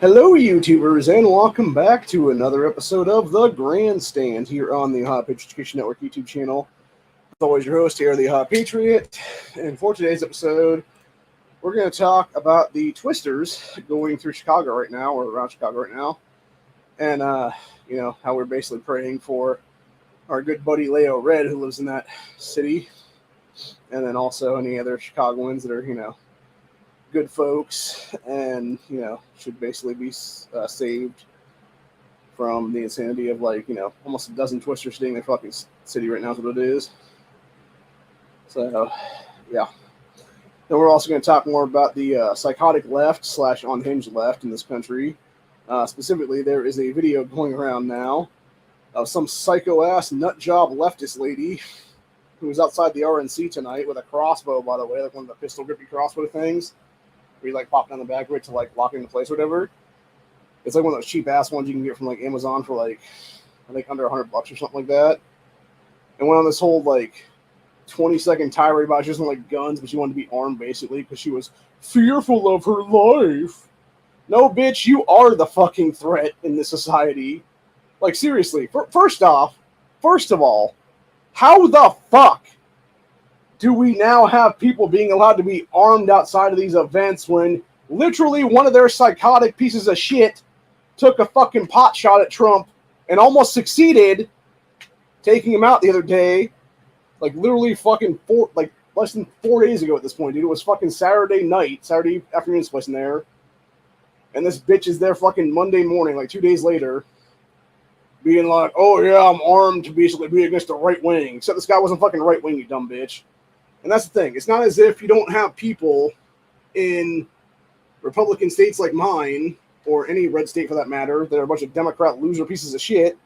Hello, YouTubers, and welcome back to another episode of the Grandstand here on the Hot Patriot Education Network YouTube channel. As always, your host here, the Hot Patriot, and for today's episode, we're going to talk about the Twisters going through Chicago right now, or around Chicago right now, and how we're basically praying for our good buddy Leo Red, who lives in that city, and then also any other Chicagoans that are good folks, and should basically be saved from the insanity of almost a dozen Twisters sitting in their fucking city right now is what it is. So yeah. Then we're also going to talk more about the psychotic left / unhinged left in this country. Specifically, there is a video going around now of some psycho ass nutjob leftist lady who was outside the RNC tonight with a crossbow, by the way, like one of the pistol grippy crossbow things, where you pop down the back of it to lock it into place or whatever. It's like one of those cheap ass ones you can get from Amazon for I think under $100 or something like that. And went on this whole 20-second tirade about she doesn't guns, but she wanted to be armed basically because she was fearful of her life. No, bitch, you are the fucking threat in this society. Seriously. First of all, how the fuck do we now have people being allowed to be armed outside of these events when literally one of their psychotic pieces of shit took a fucking pot shot at Trump and almost succeeded taking him out the other day? Literally fucking less than 4 days ago at this point, dude. It was fucking Saturday afternoon place in there. And this bitch is there fucking Monday morning, 2 days later, being like, oh yeah, I'm armed to basically be against the right wing. Except this guy wasn't fucking right wing, you dumb bitch. And that's the thing. It's not as if you don't have people in Republican states like mine, or any red state for that matter, that are a bunch of Democrat loser pieces of shit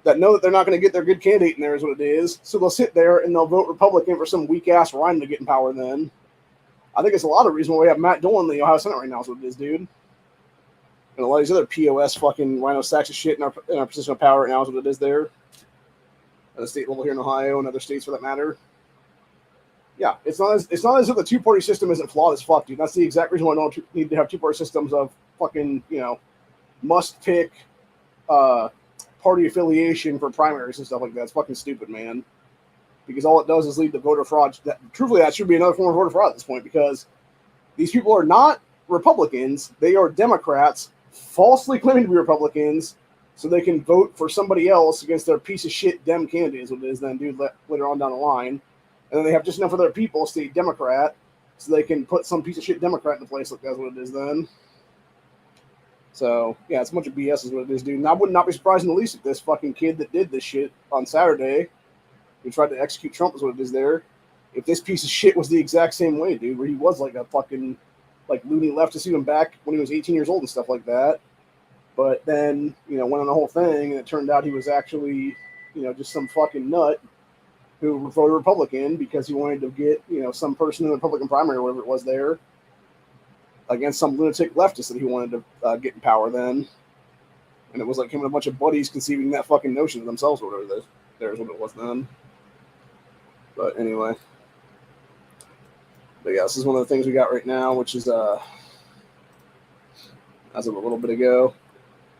that know that they're not going to get their good candidate in there is what it is. So they'll sit there and they'll vote Republican for some weak-ass Rhino to get in power then. I think it's a lot of reason why we have Matt Dolan in the Ohio Senate right now is what it is, dude. And a lot of these other POS fucking Rhino sacks of shit in our position of power right now is what it is there. At the state level here in Ohio and other states for that matter. Yeah, it's not as if the two-party system isn't flawed as fuck, dude. That's the exact reason why I don't need to have two-party systems of fucking, must-pick party affiliation for primaries and stuff like that. It's fucking stupid, man. Because all it does is lead to voter fraud. Truthfully, that should be another form of voter fraud at this point, because these people are not Republicans. They are Democrats falsely claiming to be Republicans so they can vote for somebody else against their piece of shit Dem candidate is what it is then, dude, later on down the line. And then they have just enough of their people stay Democrat so they can put some piece of shit Democrat in the place. That's what it is then. So, yeah, it's a bunch of BS is what it is, dude. And I would not be surprised in the least if this fucking kid that did this shit on Saturday, who tried to execute Trump is what it is there, if this piece of shit was the exact same way, dude, where he was a fucking, loony leftist even back when he was 18 years old and stuff like that. But then, went on the whole thing, and it turned out he was actually, just some fucking nut who voted Republican because he wanted to get, some person in the Republican primary or whatever it was there against some lunatic leftist that he wanted to get in power then. And it was him and a bunch of buddies conceiving that fucking notion of themselves or whatever there's what it was then. But anyway. But yeah, this is one of the things we got right now, which is, as of a little bit ago,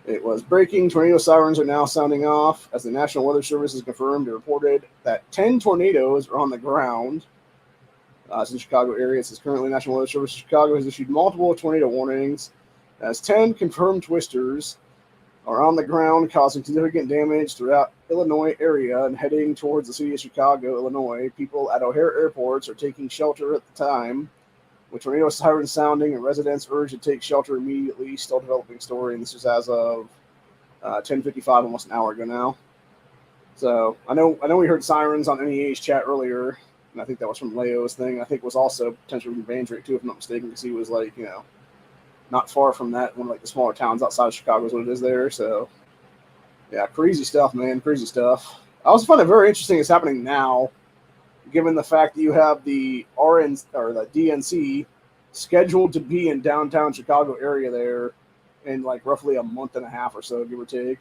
it was breaking. Tornado sirens are now sounding off as the National Weather Service has confirmed and reported that 10 tornadoes are on the ground. It's in the Chicago area. It says currently National Weather Service Chicago has issued multiple tornado warnings as 10 confirmed twisters are on the ground causing significant damage throughout Illinois area and heading towards the city of Chicago, Illinois. People at O'Hare airports are taking shelter at the time, with tornado sirens sounding and residents urged to take shelter immediately. Still developing story, and this is as of 10:55, almost an hour ago now. So I know we heard sirens on NEA's chat earlier, and I think that was from Leo's thing. I think it was also potentially from Vandrick too, if I'm not mistaken, because he was not far from that, one of the smaller towns outside of Chicago is what it is there. So yeah, crazy stuff, man, crazy stuff. I also find it very interesting it's happening now, given the fact that you have the the DNC scheduled to be in downtown Chicago area there in roughly a month and a half or so, give or take.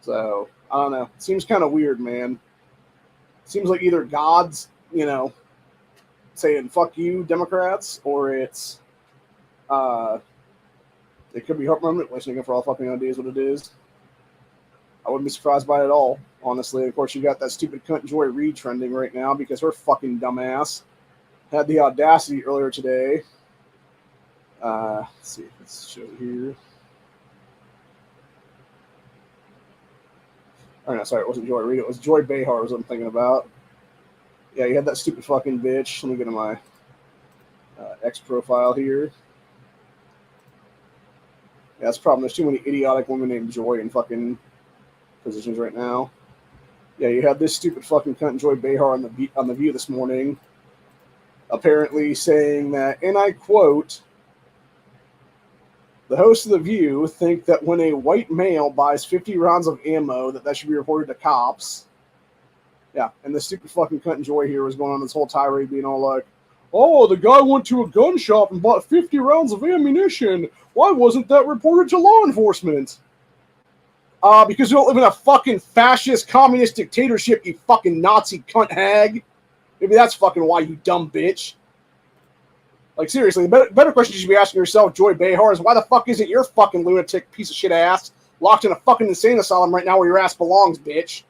So I don't know. It seems kind of weird, man. It seems like either God's, saying fuck you, Democrats, or it's It could be permanently sneaking for all fucking ideas what it is. I wouldn't be surprised by it at all, honestly. Of course, you got that stupid cunt Joy Reid trending right now because her fucking dumbass had the audacity earlier today. Let's see if it's shown here. Oh, no, sorry, it wasn't Joy Reid. It was Joy Behar was what I'm thinking about. Yeah, you had that stupid fucking bitch. Let me get to my X profile here. Yeah, that's the problem. There's too many idiotic women named Joy in fucking positions right now. Yeah, you had this stupid fucking cunt Joy Behar on the View this morning, apparently saying that, and I quote, the hosts of The View think that when a white male buys 50 rounds of ammo, that should be reported to cops. Yeah, and the stupid fucking cunt Joy here was going on this whole tirade being all like, oh, the guy went to a gun shop and bought 50 rounds of ammunition. Why wasn't that reported to law enforcement? Because you don't live in a fucking fascist communist dictatorship, you fucking Nazi cunt hag. Maybe that's fucking why, you dumb bitch. Like, seriously, the better question you should be asking yourself, Joy Behar, is why the fuck isn't your fucking lunatic piece of shit ass locked in a fucking insane asylum right now where your ass belongs, bitch?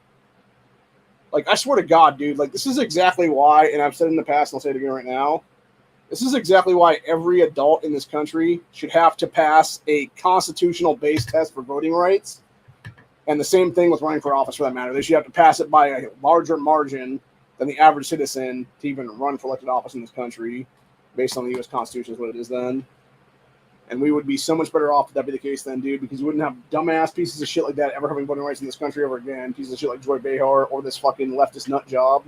Like, I swear to God, dude, like, this is exactly why, and I've said it in the past and I'll say it again right now, this is exactly why every adult in this country should have to pass a constitutional-based test for voting rights. And the same thing with running for office, for that matter. They should have to pass it by a larger margin than the average citizen to even run for elected office in this country, based on the U.S. Constitution is what it is then. And we would be so much better off if that be the case then, dude, because you wouldn't have dumbass pieces of shit like that ever having voting rights in this country ever again. Pieces of shit like Joy Behar or this fucking leftist Nutjob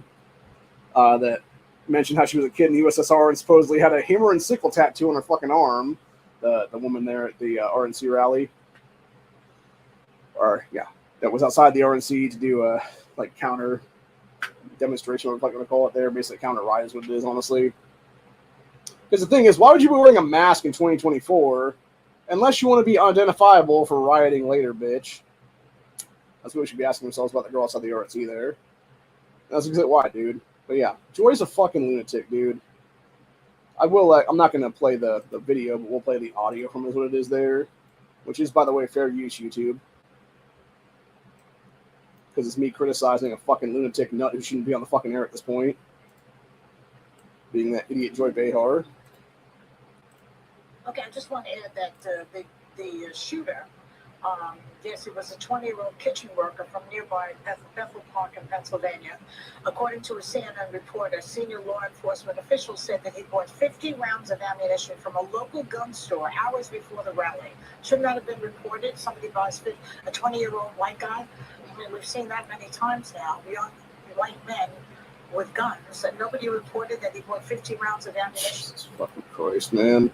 that mentioned how she was a kid in the USSR and supposedly had a hammer and sickle tattoo on her fucking arm. The woman there at the RNC rally. Or, yeah, that was outside the RNC to do a, like, counter demonstration, what I'm going to call it there. Basically, counter riot is what it is, honestly. Because the thing is, why would you be wearing a mask in 2024 unless you want to be identifiable for rioting later, bitch? That's what we should be asking ourselves about the girl outside the RNC there. That's exactly why, dude. But yeah, Joy's a fucking lunatic, dude. I will, I'm not going to play the video, but we'll play the audio from it, what it is there. Which is, by the way, fair use, YouTube. Because it's me criticizing a fucking lunatic nut who shouldn't be on the fucking air at this point. Being that idiot Joy Behar. Okay, I just want to add that the shooter, yes, he was a 20-year-old kitchen worker from nearby Bethel Park in Pennsylvania. According to a CNN report, a senior law enforcement official said that he bought 50 rounds of ammunition from a local gun store hours before the rally. Shouldn't that have been reported? Somebody buys a 20-year-old white guy? I mean, we've seen that many times now. Young white men with guns, and nobody reported that he bought 50 rounds of ammunition. Jesus fucking Christ, man.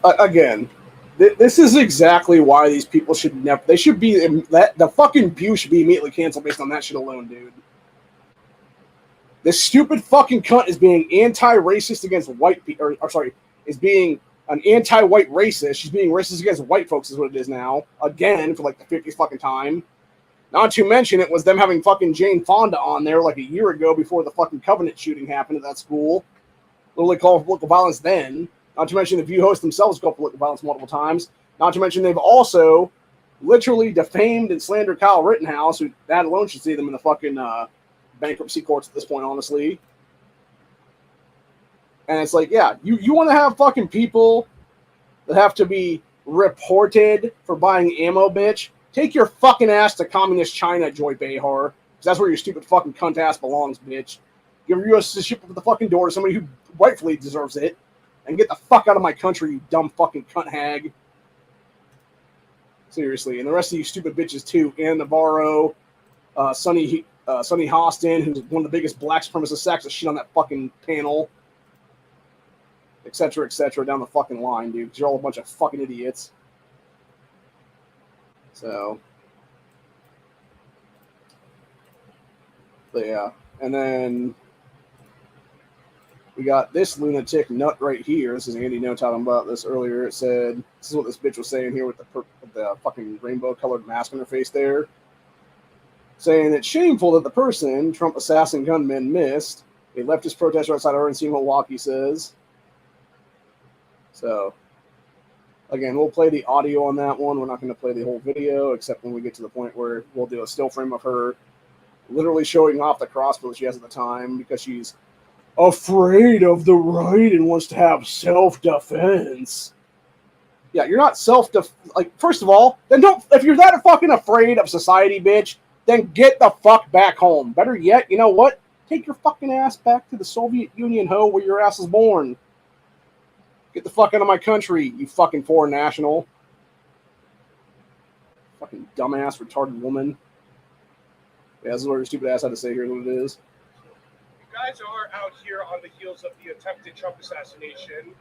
Again, this is exactly why these people should never. They should be the fucking View should be immediately canceled based on that shit alone, dude. This stupid fucking cunt is being anti-racist against white people, or sorry, is being an anti-white racist. She's being racist against white folks, is what it is now. Again, for like the 50th fucking time. Not to mention, it was them having fucking Jane Fonda on there like a year ago before the fucking Covenant shooting happened at that school. Literally called for political violence then. Not to mention the View hosts themselves called for political violence multiple times. Not to mention they've also literally defamed and slandered Kyle Rittenhouse, who that alone should see them in the fucking bankruptcy courts at this point, honestly. And it's like, yeah, you want to have fucking people that have to be reported for buying ammo, bitch? Take your fucking ass to communist China, Joy Behar. Because that's where your stupid fucking cunt ass belongs, bitch. Give your U.S. citizenship at the fucking door to somebody who rightfully deserves it. And get the fuck out of my country, you dumb fucking cunt hag. Seriously. And the rest of you stupid bitches, too. Ann Navarro, Sonny Hostin, who's one of the biggest black supremacist sacks of shit on that fucking panel. Etc., down the fucking line, dude. Because you're all a bunch of fucking idiots. So, but yeah, and then we got this lunatic nut right here. This is Andy No talking about this earlier. It said, this is what this bitch was saying here with the fucking rainbow-colored mask on her face there. Saying it's shameful that the person, Trump assassin gunman, missed. A leftist protester outside RNC in Milwaukee says. So, Again, we'll play the audio on that one. We're not going to play the whole video, except when we get to the point where we'll do a still frame of her literally showing off the crossbow she has at the time because she's afraid of the right and wants to have self-defense. Yeah, you're not like, first of all, then don't, if you're that fucking afraid of society, bitch, then get the fuck back home. Better yet, you know what? Take your fucking ass back to the Soviet Union, ho, where your ass was born. Get the fuck out of my country, you fucking foreign national. Fucking dumbass, retarded woman. Yeah, this is what your stupid ass had to say. Here's what it is. You guys are out here on the heels of the attempted Trump assassination.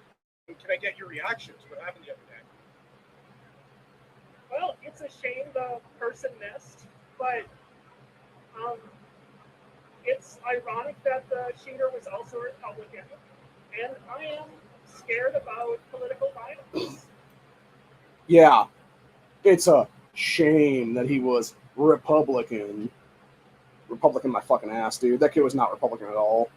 Can I get your reaction to what happened the other day? Well, it's a shame the person missed, but it's ironic that the shooter was also a Republican, and I am scared about political violence. Yeah, it's a shame that he was Republican. Republican my fucking ass, dude. That kid was not Republican at all.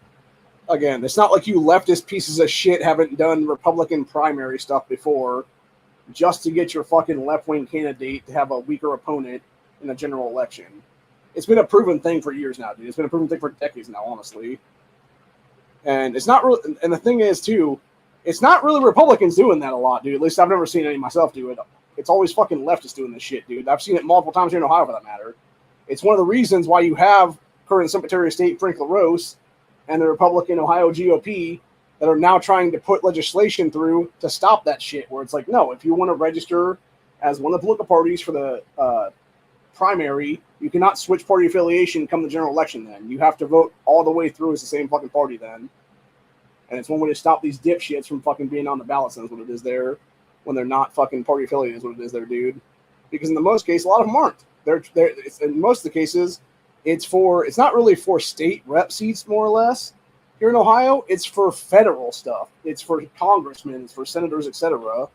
Again, it's not like you leftist pieces of shit haven't done Republican primary stuff before just to get your fucking left-wing candidate to have a weaker opponent in a general election. It's been a proven thing for years now, dude. It's been a proven thing for decades now, honestly. And it's not really, and the thing is, too, it's not really Republicans doing that a lot, dude. At least I've never seen any myself do it. It's always fucking leftists doing this shit, dude. I've seen it multiple times here in Ohio, for that matter. It's one of the reasons why you have current Secretary of State Frank LaRose and the Republican Ohio GOP that are now trying to put legislation through to stop that shit, where it's like, no, if you want to register as one of the political parties for the primary, you cannot switch party affiliation come the general election then. You have to vote all the way through as the same fucking party then. And it's one way to stop these dipshits from fucking being on the ballot, that's what it is there, when they're not fucking party affiliated is what it is there, dude. Because in the most case, a lot of them aren't. In most of the cases, it's not really for state rep seats, more or less. Here in Ohio, it's for federal stuff. It's for congressmen, it's for senators, etc.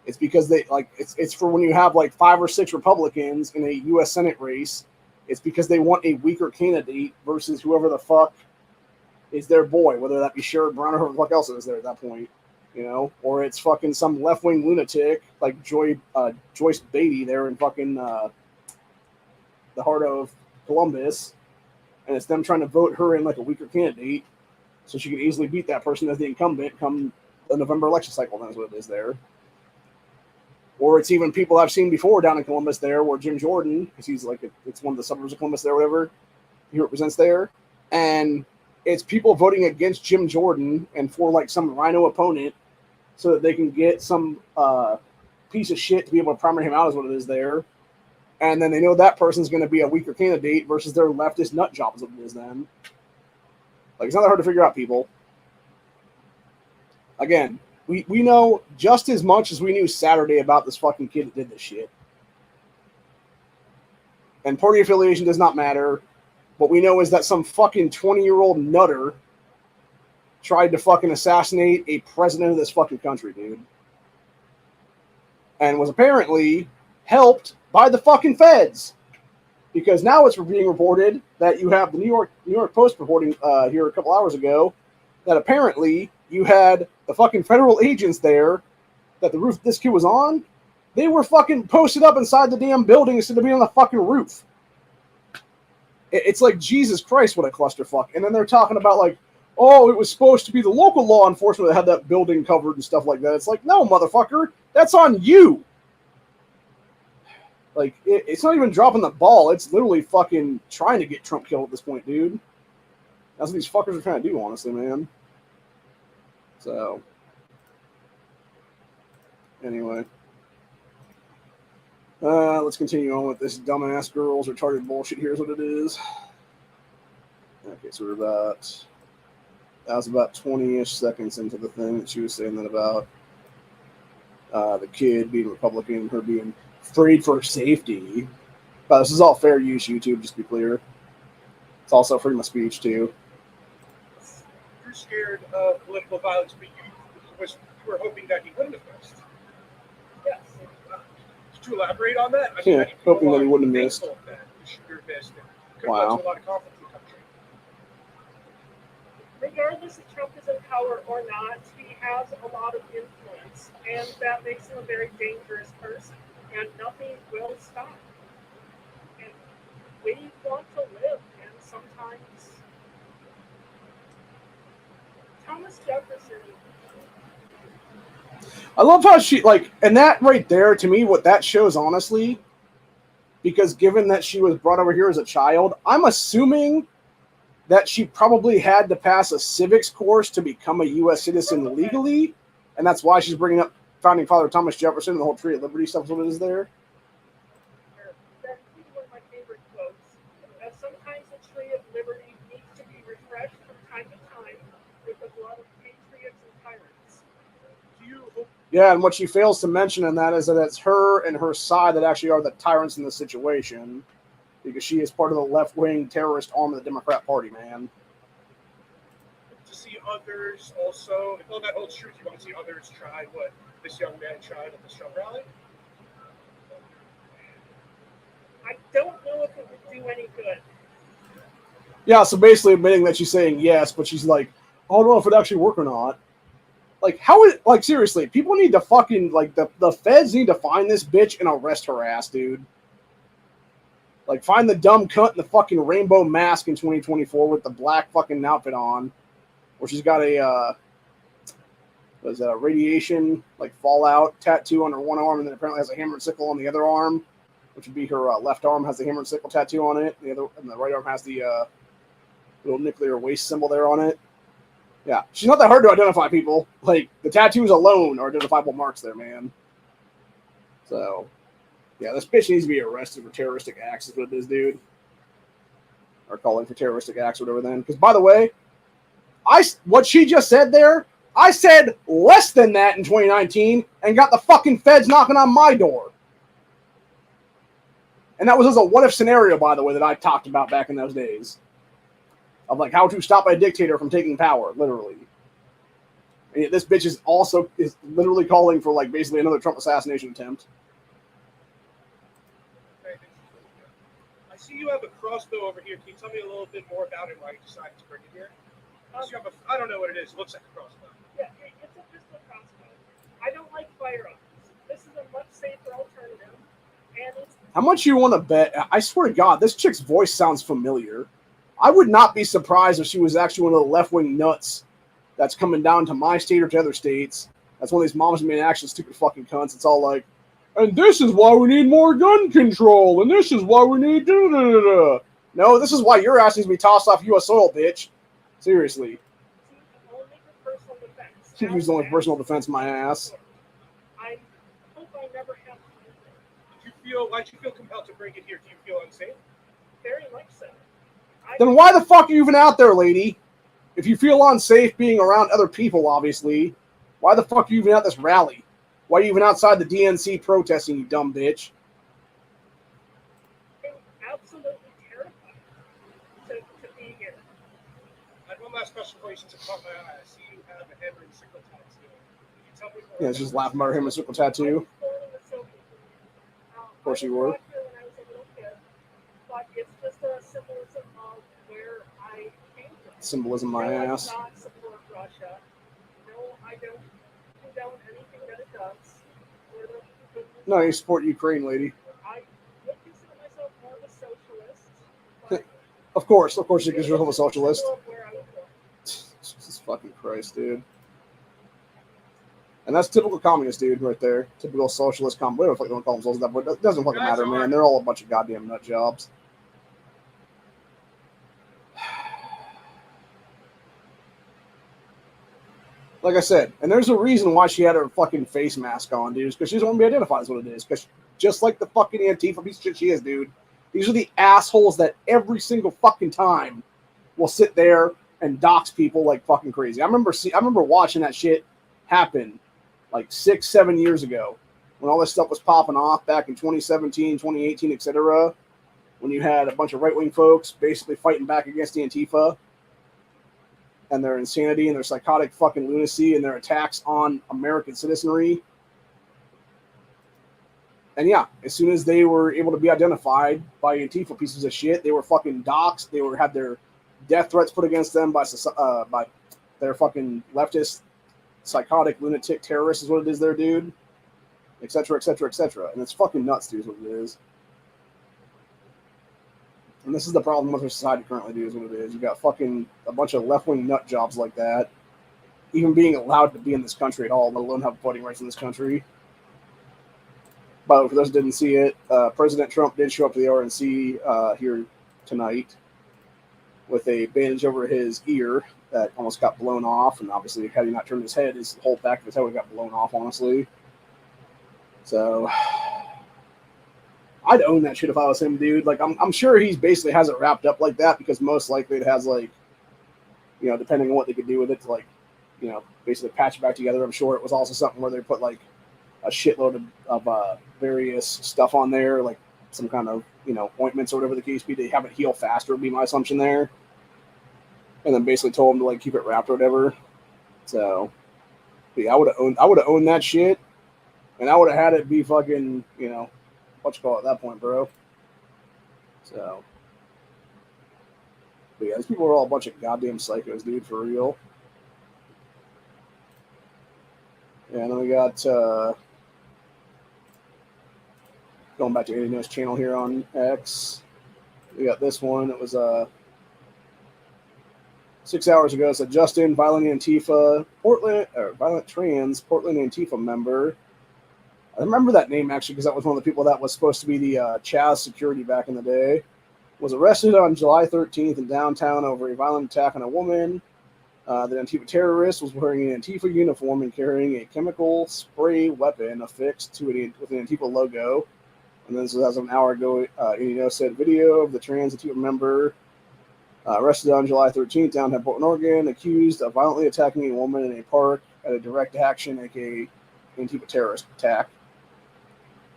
It's because it's for when you have like 5 or 6 Republicans in a U.S. Senate race. It's because they want a weaker candidate versus whoever the fuck is their boy, whether that be Sherrod Brown or whoever the fuck else is there at that point, you know, or it's fucking some left-wing lunatic like Joyce Beatty there in fucking the heart of Columbus, and it's them trying to vote her in like a weaker candidate so she can easily beat that person as the incumbent come the November election cycle. That's what it is there. Or it's even people I've seen before down in Columbus there, where Jim Jordan, because he's like, it's one of the suburbs of Columbus there, whatever he represents there, and it's people voting against Jim Jordan and for like some rhino opponent so that they can get some piece of shit to be able to primary him out is what it is there. And then they know that person's going to be a weaker candidate versus their leftist nut job is what it is then. Like, it's not that hard to figure out, people. Again, we know just as much as we knew Saturday about this fucking kid that did this shit. And party affiliation does not matter. What we know is that some fucking 20-year-old nutter tried to fucking assassinate a president of this fucking country, dude. And was apparently helped by the fucking feds. Because now it's being reported that you have the New York Post reporting here a couple hours ago that apparently you had the fucking federal agents there that the roof this kid was on. They were fucking posted up inside the damn building instead of being on the fucking roof. It's like, Jesus Christ, what a clusterfuck. And then they're talking about like, oh, it was supposed to be the local law enforcement that had that building covered and stuff like that. It's like, no, motherfucker, that's on you. Like, it's not even dropping the ball. It's literally fucking trying to get Trump killed at this point, dude. That's what these fuckers are trying to do, honestly, man. So, anyway. Let's continue on with this dumbass girl's retarded bullshit. Here's what it is. Okay, so that was about 20-ish seconds into the thing that she was saying that about the kid being Republican, her being afraid for her safety. But this is all fair use, YouTube, just to be clear. It's also freedom of speech, too. You're scared of political violence, but you were hoping that he wouldn't have missed. Yes. Could you elaborate on that? Yeah, hoping that he wouldn't have missed. That the shooter missed. It could Wow. have led to a lot of conflict in the country. Regardless if Trump is in power or not, he has a lot of influence violence, and that makes him a very dangerous person, and nothing will stop. And we want to live, and sometimes Thomas Jefferson. I love how she, like, and that right there, to me, what that shows, honestly, because given that she was brought over here as a child, I'm assuming that she probably had to pass a civics course to become a U.S. citizen legally, and that's why she's bringing up Founding Father Thomas Jefferson and the whole Tree of Liberty stuff is what it is there. That's one of my favorite quotes. Sometimes the Tree of Liberty needs to be refreshed from time to time with the blood of patriots and tyrants. Yeah, and what she fails to mention in that is that it's her and her side that actually are the tyrants in this situation, because she is part of the left-wing terrorist arm of the Democrat Party, man. To see others also, if all that holds true, you want to see others try what this young man tried at the Trump rally? I don't know if it would do any good. Yeah, so basically admitting that she's saying yes, but she's like, I don't know if it actually work or not. Like, how is, like, seriously, people need to fucking, like, the feds need to find this bitch and arrest her ass, dude. Like, find the dumb cunt in the fucking rainbow mask in 2024 with the black fucking outfit on, where she's got a, what is that, a radiation, like, fallout tattoo on her one arm, and then apparently has a hammer and sickle on the other arm, which would be her left arm has the hammer and sickle tattoo on it. And the right arm has the little nuclear waste symbol there on it. Yeah, she's not that hard to identify, people. Like, the tattoos alone are identifiable marks there, man. So, yeah, this bitch needs to be arrested for terroristic acts is what it is, dude. Or calling for terroristic acts or whatever then. Because, by the way, what she just said there, I said less than that in 2019 and got the fucking feds knocking on my door. And that was as a what-if scenario, by the way, that I talked about back in those days. Of, like, how to stop a dictator from taking power, literally. And yet this bitch is literally calling for, like, basically another Trump assassination attempt. I see you have a crossbow over here. Can you tell me a little bit more about it, why you decided to bring it here? I don't know what it is. It looks like a crossbow. Yeah, it's a pistol crossbow. I don't like firearms. This is a much safer alternative. And it's How much you want to bet? I swear to God, this chick's voice sounds familiar. I would not be surprised if she was actually one of the left-wing nuts that's coming down to my state or to other states. That's one of these moms made action stupid fucking cunts. It's all like, and this is why we need more gun control, and this is why we need da-da-da-da. No, this is why your ass needs to be tossed off U.S. soil, bitch. Seriously. only for personal defense. She used only for personal defense, my ass. I hope I never have to use it. Why'd you feel compelled to bring it here? Do you feel unsafe? Very much so. Then why the fuck are you even out there, lady? If you feel unsafe being around other people, obviously, why the fuck are you even at this rally? Why are you even outside the DNC protesting, you dumb bitch? I'm absolutely terrified to be here. I have one last question for you since it caught my eye. I see you have a hammer and sickle tattoo. Can you tell me more Yeah, it's just laughing about her him and circle tattoo. Of course you were. When I was a little kid, but it's just a symbolism of where I came from. Symbolism, my No, I do ass. not support Russia. No, I don't condone anything that it does. Or the No, you support Ukraine, lady. I would consider myself more of a socialist. But Of course you consider yourself a socialist. symbol of where I was born. Jesus fucking Christ, dude. And that's typical communist, dude, right there. Typical socialist communist. Whatever the fuck you want to call them socialist, but it doesn't fucking matter, man. They're all a bunch of goddamn nut jobs. Like I said, and there's a reason why she had her fucking face mask on, dude, because she doesn't want to be identified as what it is. Because just like the fucking Antifa piece of shit she is, dude, these are the assholes that every single fucking time will sit there and dox people like fucking crazy. I remember watching that shit happen like 6-7 years ago when all this stuff was popping off back in 2017, 2018, etc. When you had a bunch of right-wing folks basically fighting back against the Antifa and their insanity and their psychotic fucking lunacy and their attacks on American citizenry. And yeah, as soon as they were able to be identified by Antifa pieces of shit, they were fucking doxxed. They had their death threats put against them by their fucking leftist psychotic, lunatic terrorist is what it is there, dude. Et cetera, et cetera, et cetera. And it's fucking nuts, dude, is what it is. And this is the problem with our society currently, dude, is what it is. You got fucking a bunch of left-wing nut jobs like that, even being allowed to be in this country at all, let alone have voting rights in this country. By the way, for those who didn't see it, President Trump did show up to the RNC here tonight with a bandage over his ear that almost got blown off, and obviously, had he not turned his head, his whole back of his head would have got blown off, honestly. So, I'd own that shit if I was him, dude. Like, I'm sure he's basically has it wrapped up like that, because most likely it has, like, you know, depending on what they could do with it to, like, you know, basically patch it back together. I'm sure it was also something where they put, like, a shitload of various stuff on there, like some kind of, you know, ointments or whatever the case be. They have it heal faster, would be my assumption there. And then basically told him to, like, keep it wrapped or whatever. So, yeah, I would have owned that shit, and I would have had it be fucking, you know, what you call it at that point, bro. So, but yeah, these people are all a bunch of goddamn psychos, dude, for real. Yeah, and then we got going back to Andy No's channel here on X. We got this one. It was 6 hours ago. It said Justin, violent Antifa, violent trans Portland Antifa member. I remember that name actually because that was one of the people that was supposed to be the Chaz security back in the day. Was arrested on July 13th in downtown over a violent attack on a woman. The Antifa terrorist was wearing an Antifa uniform and carrying a chemical spray weapon affixed to it with an Antifa logo. And then, so as of an hour ago, said video of the trans Antifa member arrested on July 13th downtown Portland, Oregon, accused of violently attacking a woman in a park at a direct action, aka Antifa terrorist attack.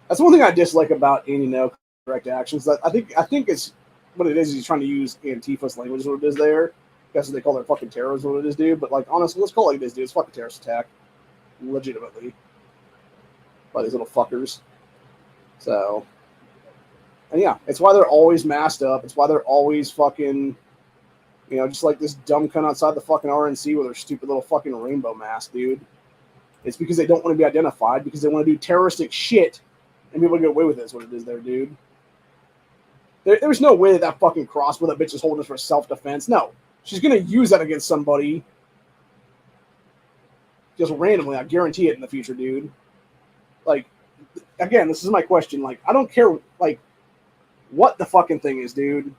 That's one thing I dislike about Andy No direct actions. I think it's what it is. He's trying to use Antifa's language, is what it is there. That's what they call their fucking terrorism, what it is, dude. But, like, honestly, let's call it like this, dude. It's fucking terrorist attack. Legitimately. By these little fuckers. So, and yeah, it's why they're always masked up. It's why they're always fucking, you know, just like this dumb cunt outside the fucking RNC with their stupid little fucking rainbow mask, dude. It's because they don't want to be identified, because they want to do terroristic shit, and people get away with it, is what it is there, dude. There's no way that fucking crossbow that bitch is holding for self-defense. No. She's going to use that against somebody just randomly. I guarantee it in the future, dude. Like, again, this is my question. Like, I don't care, like, what the fucking thing is, dude.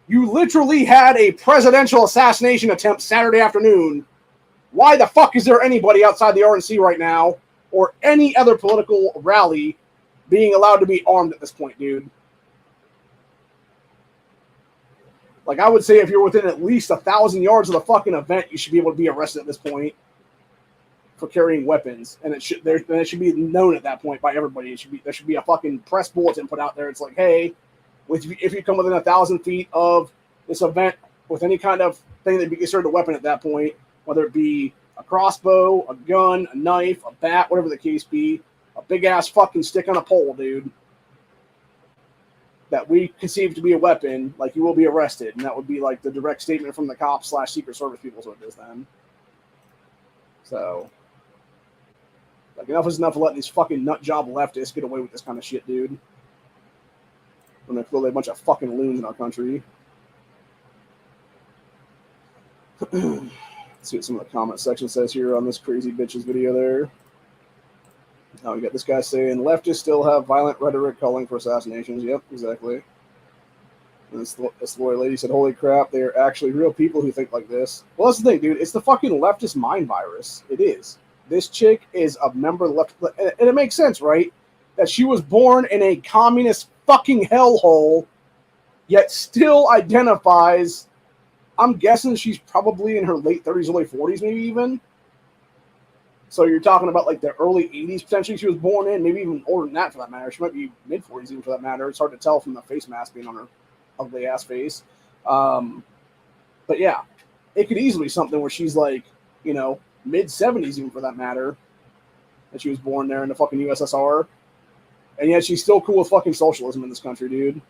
You literally had a presidential assassination attempt Saturday afternoon. Why the fuck is there anybody outside the RNC right now, or any other political rally, being allowed to be armed at this point, dude? Like, I would say if you're within at least 1,000 yards of the fucking event, you should be able to be arrested at this point for carrying weapons. And it should be known at that point by everybody. There should be a fucking press bulletin put out there. It's like, hey, if you come within 1,000 feet of this event with any kind of thing that be considered a weapon at that point, whether it be a crossbow, a gun, a knife, a bat, whatever the case be, a big ass fucking stick on a pole, dude, that we conceive to be a weapon, like, you will be arrested. And that would be like the direct statement from the cops / Secret Service people, so it is then. So, like, enough is enough of letting these fucking nutjob leftists get away with this kind of shit, dude. When they're clearly a bunch of fucking loons in our country. Let's see what some of the comment section says here on this crazy bitch's video there. Now we got this guy saying, leftists still have violent rhetoric calling for assassinations. Yep, exactly. And this lawyer lady said, holy crap, they are actually real people who think like this. Well, that's the thing, dude. It's the fucking leftist mind virus. It is. This chick is a member of the left. And it makes sense, right? That she was born in a communist fucking hellhole, yet still identifies, I'm guessing she's probably in her late 30s, early 40s, maybe even. So you're talking about like the early 80s potentially she was born in, maybe even older than that for that matter. She might be mid-40s even for that matter. It's hard to tell from the face mask being on her ugly-ass face. But yeah, it could easily be something where she's like, you know, mid-70s even for that matter, that she was born there in the fucking USSR. And yet she's still cool with fucking socialism in this country, dude.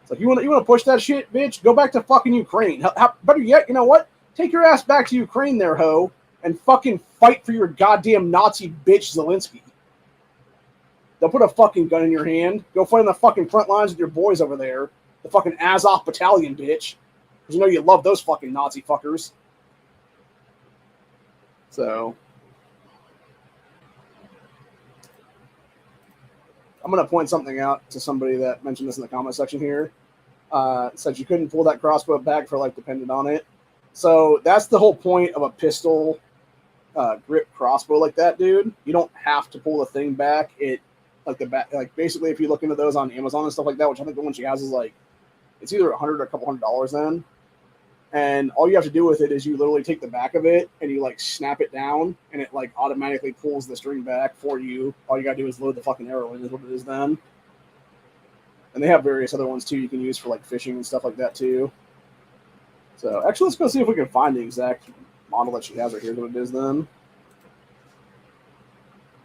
It's like, you want to push that shit, bitch? Go back to fucking Ukraine. Better yet, you know what? Take your ass back to Ukraine there, ho, and fucking fight for your goddamn Nazi bitch Zelensky. They'll put a fucking gun in your hand. Go fight on the fucking front lines with your boys over there. The fucking Azov battalion, bitch. Because you know you love those fucking Nazi fuckers. So, I'm going to point something out to somebody that mentioned this in the comment section here. Said you couldn't pull that crossbow back for life depended on it. So, that's the whole point of a pistol grip crossbow like that, dude. You don't have to pull the thing back. Like basically, if you look into those on Amazon and stuff like that, which I think the one she has is like, it's either $100 or a couple $100 then. And all you have to do with it is you literally take the back of it and you like snap it down and it like automatically pulls the string back for you. All you gotta do is load the fucking arrow in is what it is then. And they have various other ones too you can use for like fishing and stuff like that too. So actually let's go see if we can find the exact model that she has right here, what it is then.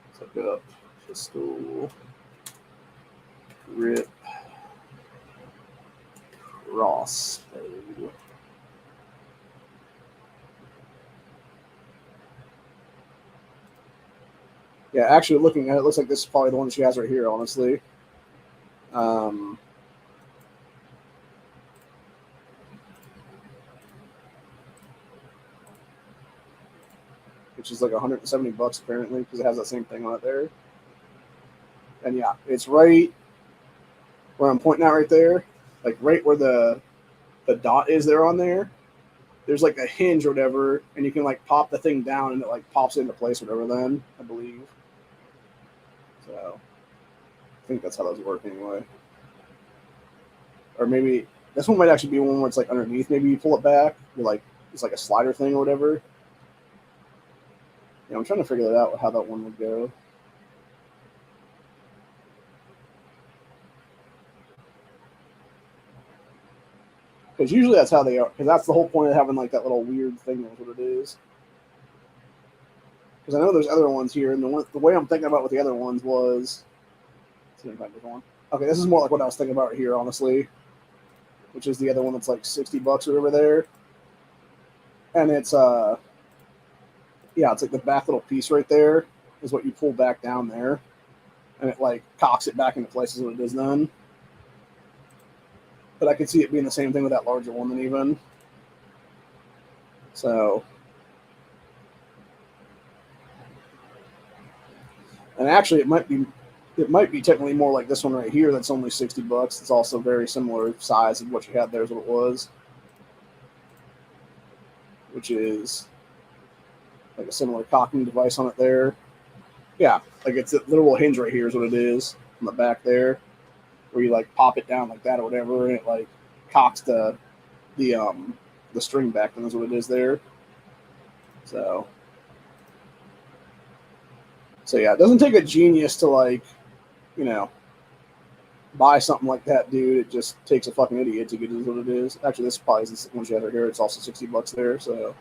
Let's look it up. Pistol grip crossbow. Yeah, actually looking at it, looks like this is probably the one she has right here, honestly. Which is like $170 apparently, because it has that same thing on it there. And yeah, it's right where I'm pointing out right there, like right where the dot is there on there. There's like a hinge or whatever, and you can like pop the thing down and it like pops into place or whatever then, I believe. So I think that's how those work anyway. Or maybe this one might actually be one where it's like underneath. Maybe you pull it back, you're like it's like a slider thing or whatever. Yeah, I'm trying to figure that out how that one would go. Because usually that's how they are. Because that's the whole point of having like that little weird thing. That's what it is. Because I know there's other ones here, and the way I'm thinking about with the other ones was. Let's see if I can find this one. Okay, this is more like what I was thinking about here, honestly. Which is the other one that's like $60 or over there. And it's yeah, it's like the back little piece right there is what you pull back down there, and it like cocks it back into place is what it is then. But I could see it being the same thing with that larger one than even. So, and actually, it might be technically more like this one right here. That's only $60. It's also very similar size of what you had there is what it was, which is like a similar cocking device on it there. Yeah, like it's a literal hinge right here is what it is on the back there, where you like pop it down like that or whatever, and it like cocks the string back, and that's what it is there. So yeah, it doesn't take a genius to like, you know, buy something like that, dude. It just takes a fucking idiot to get it what it is. Actually, this probably is the one she had right here. It's also $60 there, so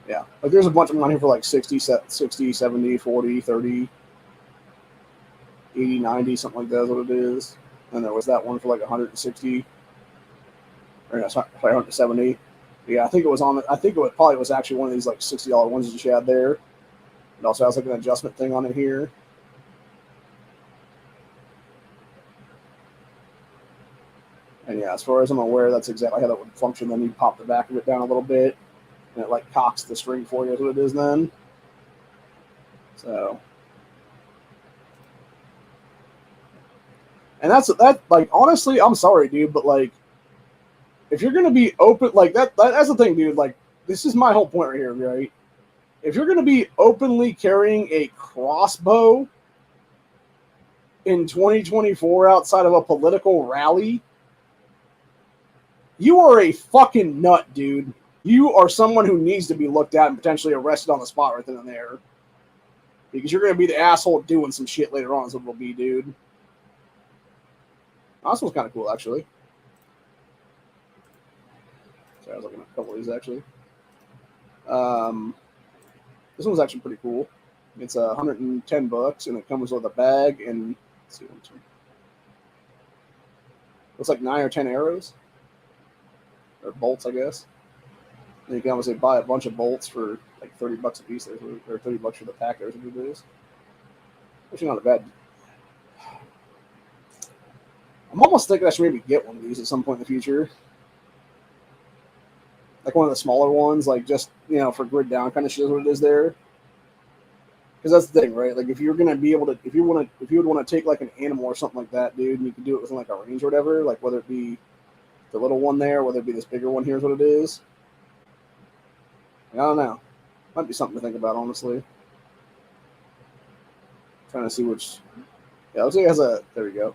yeah. Like there's a bunch of them on here for like 60, 70, 40, 30, 80, 90, something like that is what it is. And there was that one for like 160. Or no, sorry, 170. Yeah, I think it was on. I think it probably was actually one of these like $60 ones that she had there. It also has like an adjustment thing on it here. And yeah, as far as I'm aware, that's exactly how that would function. Then you pop the back of it down a little bit, and it like cocks the string for you. Is what it is then. So, and that's like honestly, I'm sorry, dude, but like, if you're gonna be open like that's the thing, dude. Like, this is my whole point right here, right? If you're gonna be openly carrying a crossbow in 2024 outside of a political rally, you are a fucking nut, dude. You are someone who needs to be looked at and potentially arrested on the spot right then and there. Because you're going to be the asshole doing some shit later on, is what it'll be, dude. Oh, this one's kind of cool, actually. Sorry, I was looking at a couple of these, actually. This one's actually pretty cool. It's $110, and it comes with a bag and, let's see, looks like 9 or 10 arrows. Or bolts, I guess. And you can obviously buy a bunch of bolts for like $30 a piece, or $30 for the pack. There's what it is. Actually, not a bad. I'm almost thinking I should maybe get one of these at some point in the future. Like one of the smaller ones, like just, for grid down kind of shit is what it is there. Because that's the thing, right? Like if you're gonna be able to, if you would want to take like an animal or something like that, dude, and you can do it within like a range or whatever, like whether it be the little one there, whether it be this bigger one here is what it is. I don't know. Might be something to think about, honestly. Trying to see which. Yeah, it looks like it has a. There we go.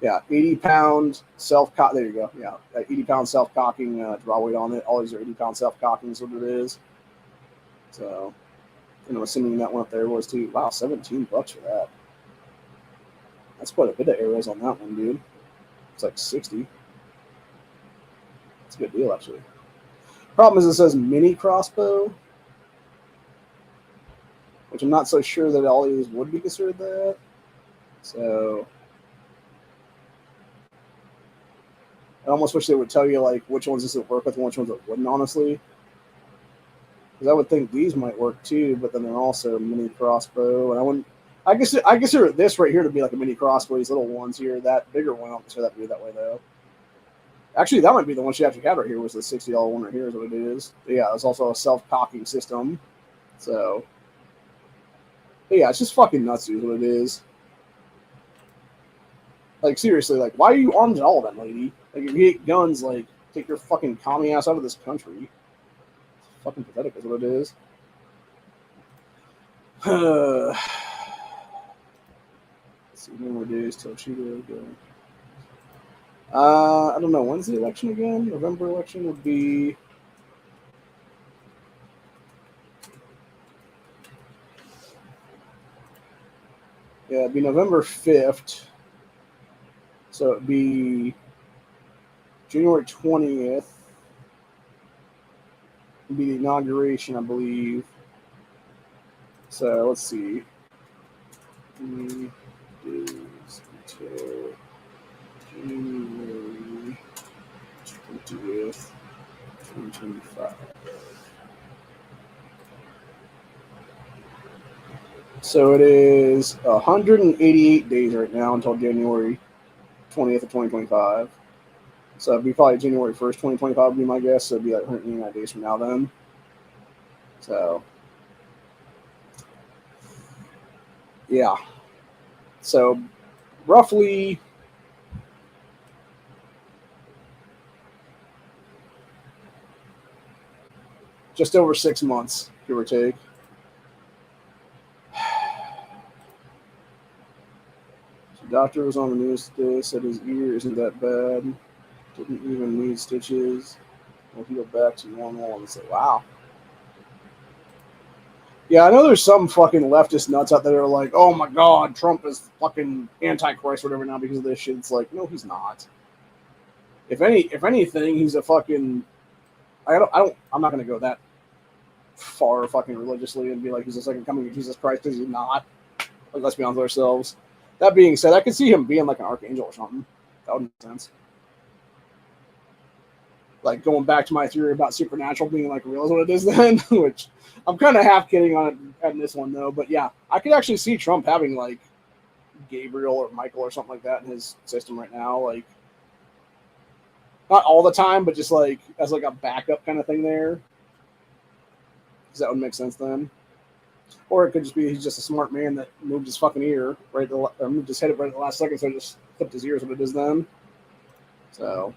Yeah, 80-pound self-cock. There you go. Yeah, 80-pound self-cocking draw weight on it. All these are 80-pound self-cocking is what it is. So, assuming that one up there was too. Wow, $17 for that. That's quite a bit of arrows on that one, dude. It's like 60. It's a good deal, actually. Problem is, it says mini crossbow, which I'm not so sure that all these would be considered that. So. I almost wish they would tell you like which ones this would work with and which ones it wouldn't, honestly. Because I would think these might work too, but then they're also mini crossbow, and I wouldn't. I consider this right here to be like a mini crossbow. These little ones here, that bigger one, I don't consider that to be that way though. Actually, that might be the one she actually had right here. Was the $60 one right here? Is what it is. But yeah, it's also a self-cocking system. So, but yeah, it's just fucking nuts, is what it is. Like seriously, like why are you armed at all, then, lady? Like if you hate guns, like take your fucking commie ass out of this country. It's fucking pathetic, is what it is. Let's see, how many more days till Cheeto go. I don't know. When's the election again? November election would be. Yeah, it'd be November 5th. So it'd be January 20th. It'd be the inauguration, I believe. So let's see. 3 days until January 20th, 2025. So it is 188 days right now until January 20th of 2025. So it'd be probably January 1st, 2025 would be my guess. So it'd be like 189 days from now then. So, yeah. So, roughly just over 6 months, give or take. So doctor was on the news today, said his ear isn't that bad. Didn't even need stitches. We'll heal back to normal. And say, wow. Yeah, I know there's some fucking leftist nuts out there that are like, oh my god, Trump is fucking antichrist or whatever now because of this shit. It's like, no, he's not. If anything, he's a fucking. I'm not gonna go that far fucking religiously and be like he's the second coming of Jesus Christ because he's not. Like, let's be honest with ourselves. That being said, I could see him being like an archangel or something. That would make sense. Like going back to my theory about supernatural being like real is what it is then, which I'm kind of half kidding on it in this one though. But yeah, I could actually see Trump having like Gabriel or Michael or something like that in his system right now. Like not all the time, but just like as like a backup kind of thing there. Because that would make sense then. Or it could just be he's just a smart man that moved his fucking ear right, or moved his head right at the last second, so he just clipped his ears. What it is then. So.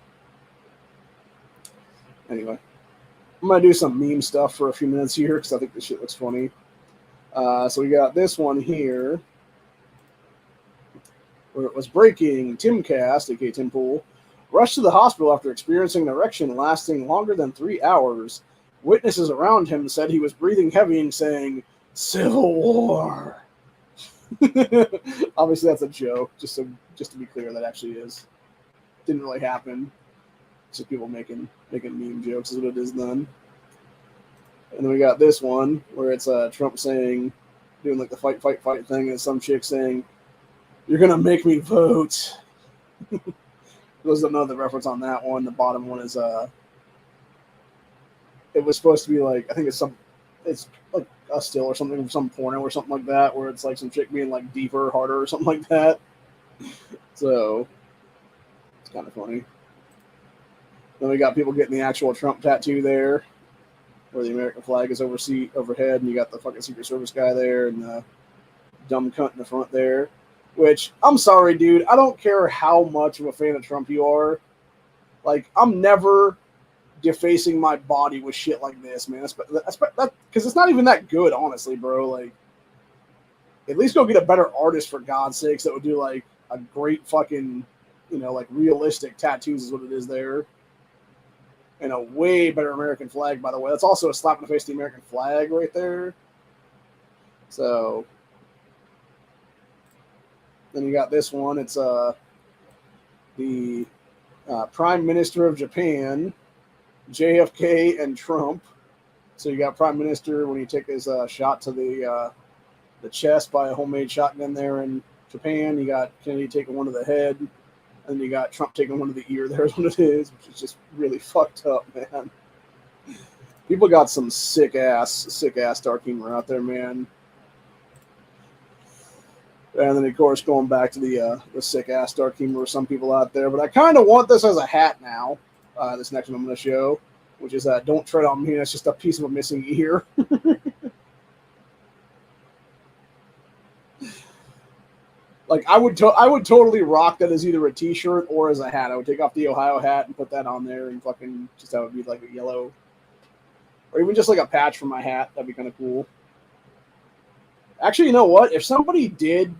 Anyway, I'm going to do some meme stuff for a few minutes here because I think this shit looks funny. So we got this one here where it was breaking. Timcast, aka Tim Pool, rushed to the hospital after experiencing an erection lasting longer than 3 hours. Witnesses around him said he was breathing heavy and saying, "Civil War." Obviously, that's a joke, just to be clear, that actually is. Didn't really happen. Just people making meme jokes is what it is then. And then we got this one where it's Trump saying, doing like the fight thing, and some chick saying, "You're gonna make me vote." There's another reference on that one. The bottom one is it was supposed to be like, I think it's it's like a still or something from some porno or something like that, where it's like some chick being like deeper, harder, or something like that. So it's kind of funny. Then we got people getting the actual Trump tattoo there, where the American flag is overhead, and you got the fucking Secret Service guy there, and the dumb cunt in the front there. Which, I'm sorry, dude, I don't care how much of a fan of Trump you are. Like, I'm never defacing my body with shit like this, man. Because it's not even that good, honestly, bro. Like, at least go get a better artist, for God's sakes, that would do, like, a great fucking, like, realistic tattoos is what it is there. And a way better American flag, by the way. That's also a slap in the face to the American flag right there. So, then you got this one. It's the Prime Minister of Japan, JFK, and Trump. So you got Prime Minister when he took his shot to the chest by a homemade shotgun there in Japan. You got Kennedy taking one to the head, and you got Trump taking one to the ear. There's what it is, which is just really fucked up, man. People got some sick ass dark humor out there, man. And then, of course, going back to the sick ass dark humor of some people out there. But I kind of want this as a hat now. This next one I'm going to show, which is "Don't Tread on Me." That's just a piece of a missing ear. Like, I would totally rock that as either a T-shirt or as a hat. I would take off the Ohio hat and put that on there, and fucking just that would be like a yellow, or even just like a patch for my hat. That'd be kind of cool. Actually, you know what? If somebody did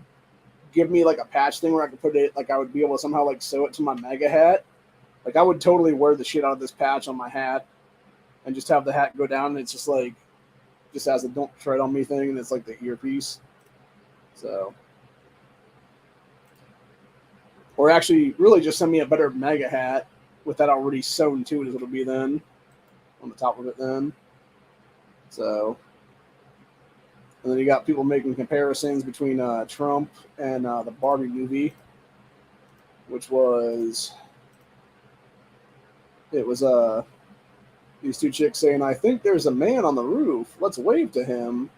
give me like a patch thing where I could put it, like I would be able to somehow like sew it to my mega hat, like I would totally wear the shit out of this patch on my hat and just have the hat go down, and it's just like, just has a "Don't Tread on Me" thing, and it's like the earpiece. So, or actually, really just send me a better mega hat with that already sewn to it, as it'll be then on the top of it then. So, and then you got people making comparisons between Trump and the Barbie movie, which was, it was these two chicks saying, "I think there's a man on the roof. Let's wave to him.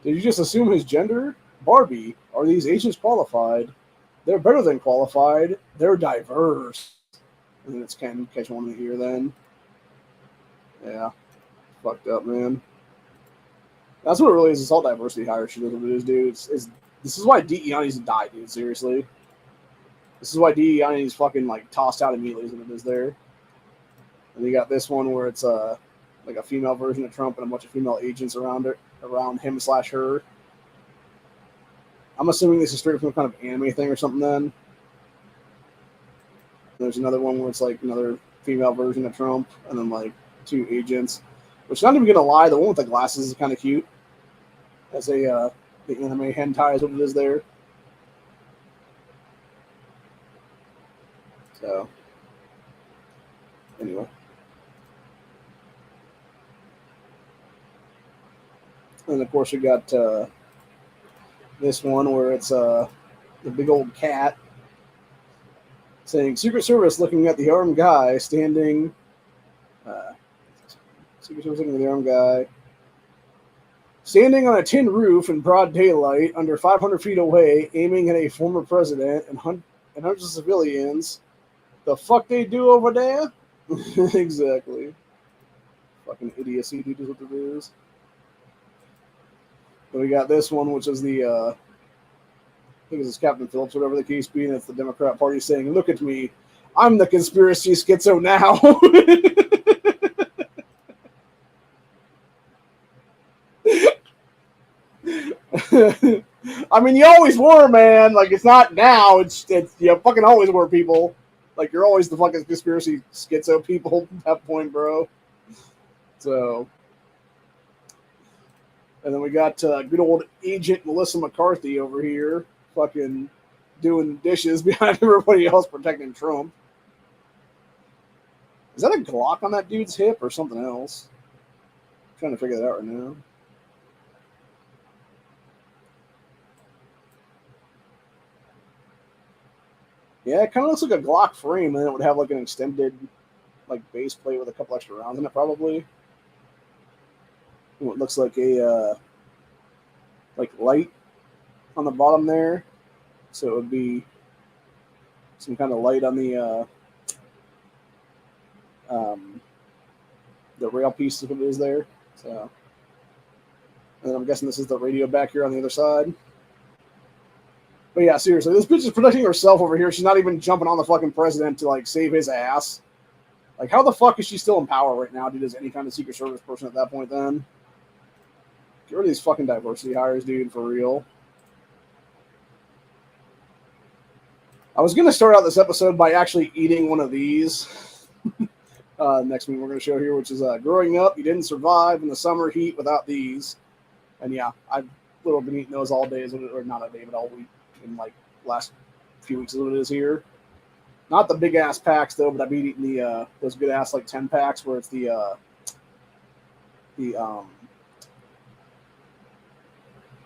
Did you just assume his gender? Barbie, are these Asians qualified? They're better than qualified. They're diverse." And then it's kind of catch one in the ear then. Yeah. Fucked up, man. That's what it really is. It's all diversity hire shit. What it is, dude. This is why DEI needs to die, dude. Seriously. This is why DEI needs fucking like tossed out immediately, is what it is there. And you got this one where it's like a female version of Trump and a bunch of female agents around him/her. I'm assuming this is straight from some kind of anime thing or something then. And there's another one where it's like another female version of Trump and then like two agents. Which, not even gonna lie, the one with the glasses is kind of cute. As the anime hentai is what it is there. So, anyway. And of course, we got this one where it's the big old cat saying, "Secret Service looking at the armed guy standing." Secret Service looking at the armed guy standing on a tin roof in broad daylight, under 500 feet away, aiming at a former president and hundreds of civilians. The fuck they do over there? Exactly. Fucking idiocy, dude, is what it is. But we got this one, which is the, I think it's Captain Phillips, whatever the case be, and it's the Democrat Party saying, "Look at me, I'm the conspiracy schizo now." I mean, you always were, man. Like, it's not now. It's you fucking always were, people. Like, you're always the fucking conspiracy schizo people at that point, bro. So, and then we got good old Agent Melissa McCarthy over here, fucking doing dishes behind everybody else protecting Trump. Is that a Glock on that dude's hip or something else? I'm trying to figure that out right now. Yeah, it kind of looks like a Glock frame, and then it would have like an extended, like, base plate with a couple extra rounds in it, probably. what looks like a like light on the bottom there. So it would be some kind of light on the rail piece of it is there. So, and then I'm guessing this is the radio back here on the other side. But yeah, seriously, this bitch is protecting herself over here. She's not even jumping on the fucking president to like save his ass. Like, how the fuck is she still in power right now, dude? As any kind of Secret Service person at that point, then get rid of these fucking diversity hires, dude, for real. I was gonna start out this episode by actually eating one of these. Next one we're gonna show here, which is growing up, you didn't survive in the summer heat without these. And yeah, I've literally been eating those all day, or not a day, but all week in like last few weeks is what it is here. Not the big ass packs though, but I've been eating the those good ass like 10 packs where it's the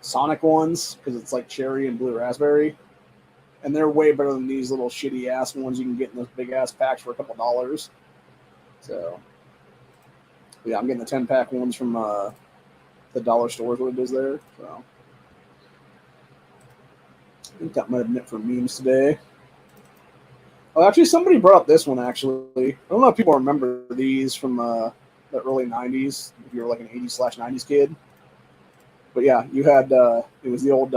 Sonic ones because it's like cherry and blue raspberry, and they're way better than these little shitty ass ones you can get in those big ass packs for a couple $. So yeah, I'm getting the 10 pack ones from the dollar stores, what it is there. So I think that might have been it for memes today. Oh, actually, somebody brought up this one, actually. I don't know if people remember these from the early 90s, if you were like an 80s/90s kid. But yeah, you had, it was the old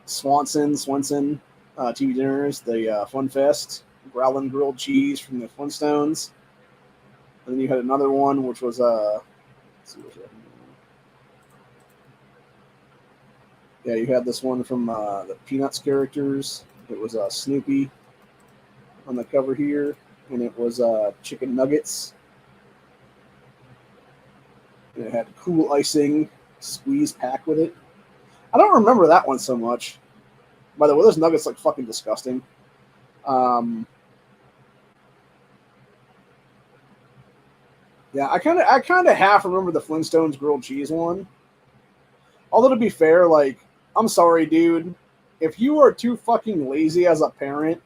Swenson TV dinners, the Fun Fest, growling grilled cheese from the Flintstones. And then you had another one, which was, let's see what's that. Yeah, you had this one from the Peanuts characters. It was Snoopy on the cover here, and it was chicken nuggets. And it had cool icing squeeze pack with it. I don't remember that one so much. By the way, those nuggets look fucking disgusting. Yeah, I kind of half remember the Flintstones grilled cheese one. Although to be fair, like, I'm sorry, dude. If you are too fucking lazy as a parent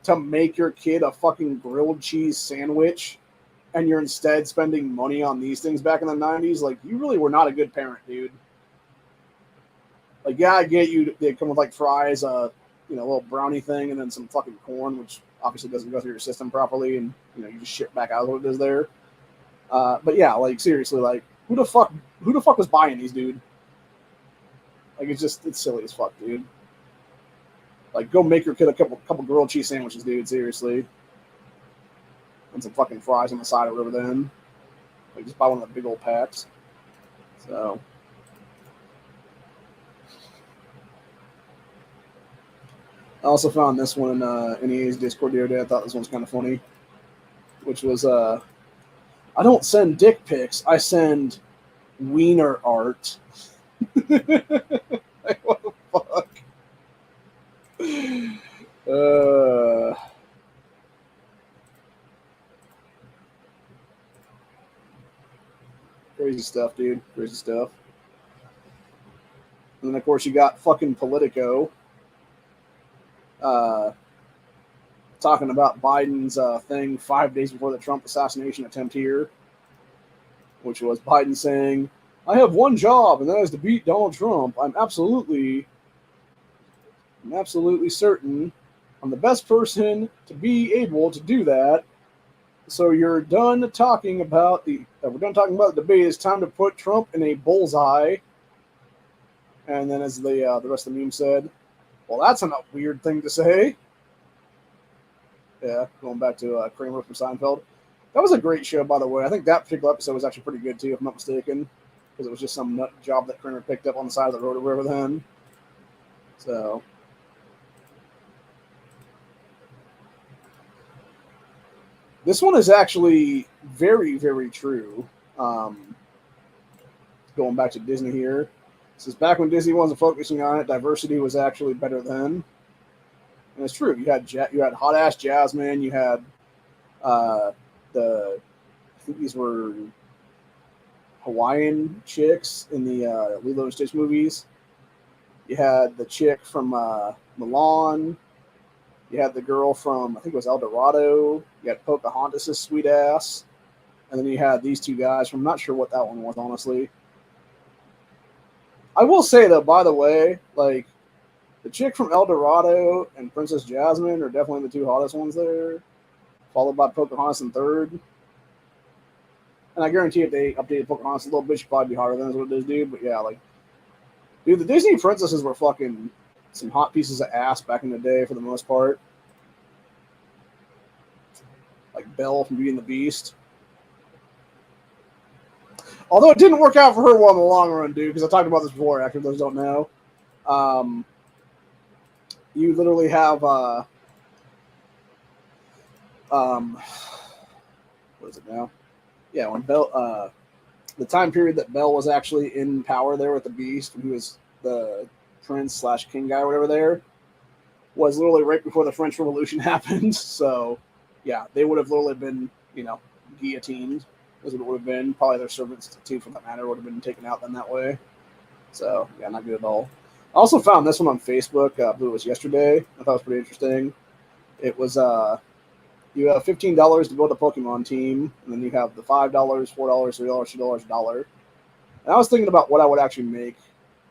to make your kid a fucking grilled cheese sandwich, and you're instead spending money on these things back in the 90s, like, you really were not a good parent, dude. Like, yeah, I get you. They come with, like, fries, a little brownie thing, and then some fucking corn, which obviously doesn't go through your system properly, and, you just shit back out what it is there. But yeah, like, seriously, like, who the fuck was buying these, dude? Like, it's silly as fuck, dude. Like, go make your kid a couple grilled cheese sandwiches, dude, seriously. And some fucking fries on the side or whatever then. Like, just buy one of the big old packs. So. I also found this one in EA's Discord the other day. I thought this one was kind of funny. Which was, I don't send dick pics. I send wiener art. Like, what the fuck? Crazy stuff, dude. Crazy stuff. And then, of course, you got fucking Politico talking about Biden's thing 5 days before the Trump assassination attempt here, which was Biden saying, I have one job, and that is to beat Donald Trump. I'm absolutely certain I'm the best person to be able to do that. So we're done talking about the debate. It's time to put Trump in a bullseye. And then, as the rest of the meme said, well, that's a weird thing to say. Yeah, going back to Kramer from Seinfeld. That was a great show, by the way. I think that particular episode was actually pretty good, too, if I'm not mistaken. Because it was just some nut job that Kramer picked up on the side of the road or wherever then. So. This one is actually very, very true. Going back to Disney here. It says, back when Disney wasn't focusing on it, diversity was actually better then. And it's true. You had Hot Ass Jasmine. You had I think these were Hawaiian chicks in the Lilo and Stitch movies. You had the chick from Milan. You had the girl from, I think it was El Dorado. You had Pocahontas' sweet ass. And then you had these two guys from, I'm not sure what that one was, honestly. I will say though, by the way, like the chick from El Dorado and Princess Jasmine are definitely the two hottest ones there, followed by Pocahontas in third. And I guarantee if they updated Pocahontas a little bit, she'd probably be hotter than what it is, dude. But yeah, like, dude, the Disney princesses were fucking some hot pieces of ass back in the day for the most part. Like Belle from Beauty and the Beast. Although it didn't work out for her well in the long run, dude, because I talked about this before, actually, those don't know. You literally have, what is it now? Yeah, when Belle, the time period that Belle was actually in power there with the Beast, who was the prince/king guy or whatever there, was literally right before the French Revolution happened. So, yeah, they would have literally been, guillotined, as it would have been. Probably their servants, too, for that matter, would have been taken out then that way. So, yeah, not good at all. I also found this one on Facebook. I believe it was yesterday. I thought it was pretty interesting. It was, you have $15 to build a Pokemon team, and then you have the $5, $4, $3, $2, $1. And I was thinking about what I would actually make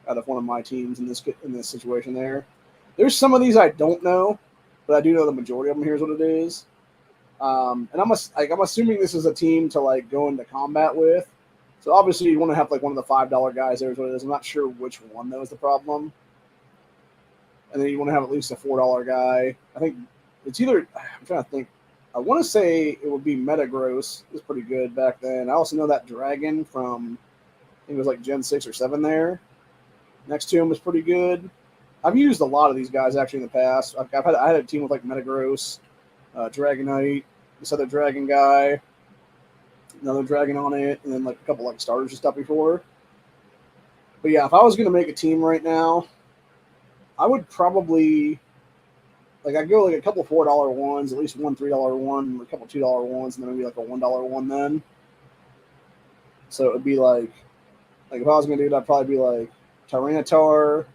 out of one of my teams in this situation there. There's some of these I don't know, but I do know the majority of them. Here's what it is. And I'm assuming this is a team to like go into combat with. So obviously you want to have like one of the $5 guys. There's what it is. I'm not sure which one though is the problem. And then you want to have at least a $4 guy. I think it's either. I'm trying to think. I want to say it would be Metagross. It was pretty good back then. I also know that dragon from I think it was like Gen 6 or 7 there. Next to him was pretty good. I've used a lot of these guys actually in the past. I had a team with like Metagross, Dragonite, this other dragon guy, another dragon on it, and then like a couple like starters and stuff before. But yeah, if I was gonna make a team right now, I would probably I'd go like a couple $4 ones, at least one $3 one, a couple $2 ones, and then maybe like a $1 one then. So it would be like if I was gonna do it, I'd probably be like Tyranitar,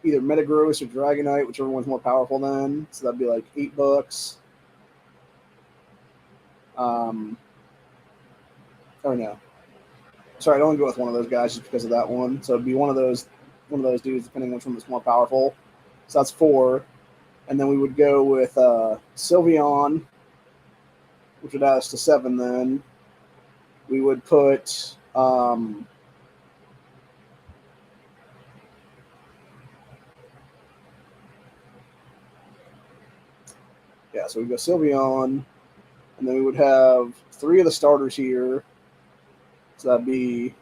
either Metagross or Dragonite, whichever one's more powerful then. So that'd be like $8. Or no. Sorry, I'd only go with one of those guys just because of that one. So it'd be one of those dudes, depending on which one is more powerful. So that's 4. And then we would go with Sylveon, which would add us to 7 then. We would put so we'd go Sylveon, and then we would have 3 of the starters here. So that'd be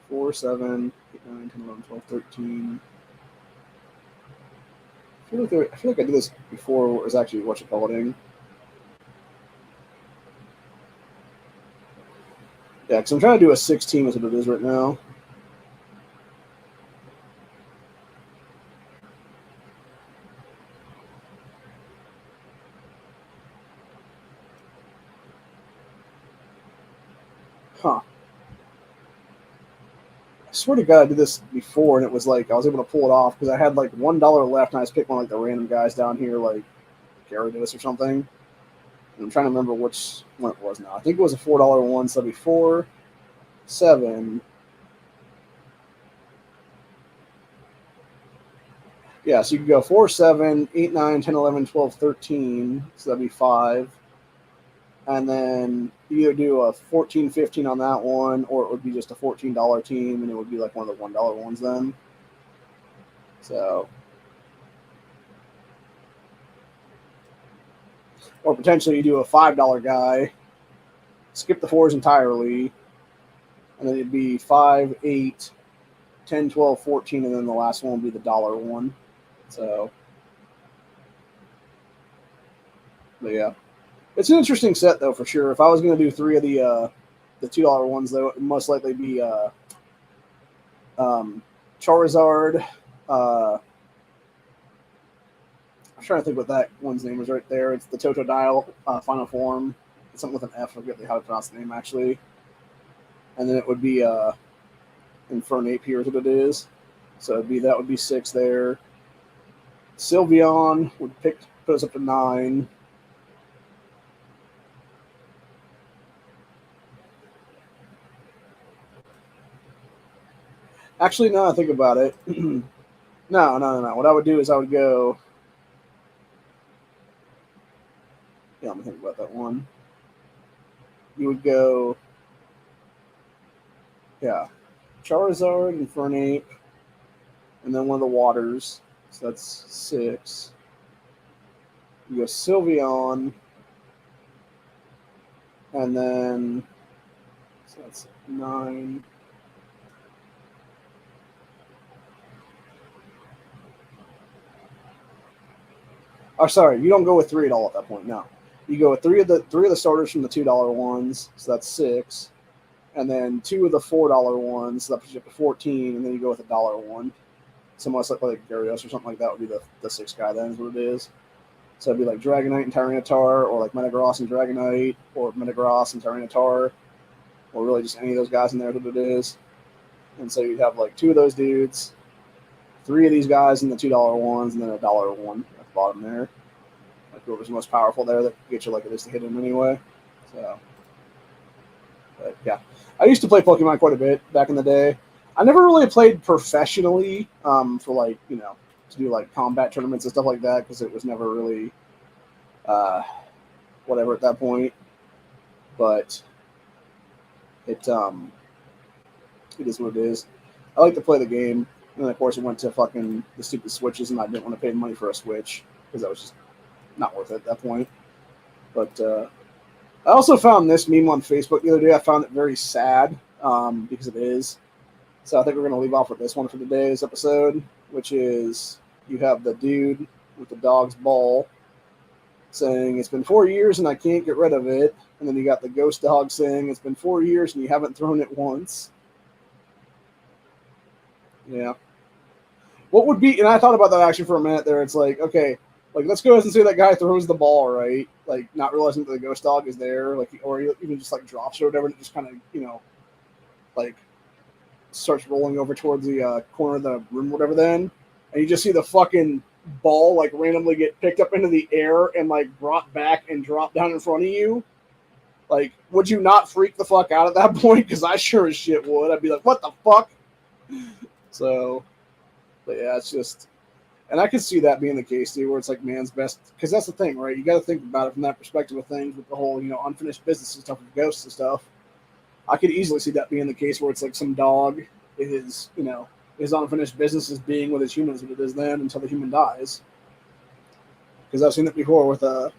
4, 7, 8, 9, 10, 11, 12, 13. I feel like I did this before. It was actually whatchamacalliting. Yeah, because I'm trying to do a 16 is what it is right now. Huh. I swear to God, I did this before, and it was like I was able to pull it off because I had like $1 left, and I just picked one of like the random guys down here, like Gyarados or something. And I'm trying to remember which one it was now. I think it was a $4 one, so that'd be 4, 7. Yeah, so you could go 4, 7, 8, 9, 10, 11, 12, 13. So that'd be 5. And then you either do a 14, 15 on that one, or it would be just a $14 team, and it would be like one of the $1 ones then. So, or potentially you do a $5 guy, skip the 4s entirely, and then it'd be 5, 8, 10, 12, 14, and then the last one would be the dollar one. So, but yeah. It's an interesting set, though, for sure. If I was going to do 3 of the $2 ones, though, it would most likely be Charizard. I'm trying to think what that one's name is right there. It's the Totodile final form. It's something with an F. I forget how to pronounce the name, actually. And then it would be Infernape here is what it is. So that would be 6 there. Sylveon would put us up to 9. Actually, now I think about it. No. What I would do is I would go. Yeah, I'm gonna think about that one. You would go. Yeah, Charizard, Infernape, and then one of the waters. So that's 6. You go Sylveon, and then so that's 9. Oh, sorry, you don't go with 3 at all at that point. No, you go with three of the starters from the $2 ones. So that's 6, and then 2 of the $4 ones. So that puts you up to 14, and then you go with a dollar one. So most like Gyarados or something like that would be the 6th guy. Then is what it is. So it'd be like Dragonite and Tyranitar, or like Metagross and Dragonite, or Metagross and Tyranitar, or really just any of those guys in there is what it is. And so you'd have like 2 of those dudes, 3 of these guys in the $2 ones, and then a dollar one at the bottom there. Like whoever's the most powerful there that could get you like at least a hit him anyway. So, but yeah, I used to play Pokemon quite a bit back in the day. I never really played professionally for like to do like combat tournaments and stuff like that because it was never really whatever at that point. But it is what it is. I like to play the game, and then of course it went to fucking the stupid Switches, and I didn't want to pay money for a Switch because that was just not worth it at that point. But I also found this meme on Facebook the other day. I found it very sad because it is. So I think we're going to leave off with this one for today's episode, which is you have the dude with the dog's ball saying, "It's been 4 years and I can't get rid of it." And then you got the ghost dog saying, "It's been 4 years and you haven't thrown it once." Yeah. What would be, and I thought about that actually for a minute there. It's like, okay, like let's go ahead and say that guy throws the ball, right? Like not realizing that the ghost dog is there, like, or even just like drops or whatever, and it just kind of, like starts rolling over towards the corner of the room, or whatever. Then, and you just see the fucking ball like randomly get picked up into the air and like brought back and drop down in front of you. Like, would you not freak the fuck out at that point? Because I sure as shit would. I'd be like, what the fuck? So, but yeah, it's just, and I could see that being the case too, where it's like man's best, because that's the thing, right? You got to think about it from that perspective of things with the whole, unfinished business and stuff with ghosts and stuff. I could easily see that being the case where it's like some dog is, his unfinished business is being with his humans what it is then until the human dies. Because I've seen it before with where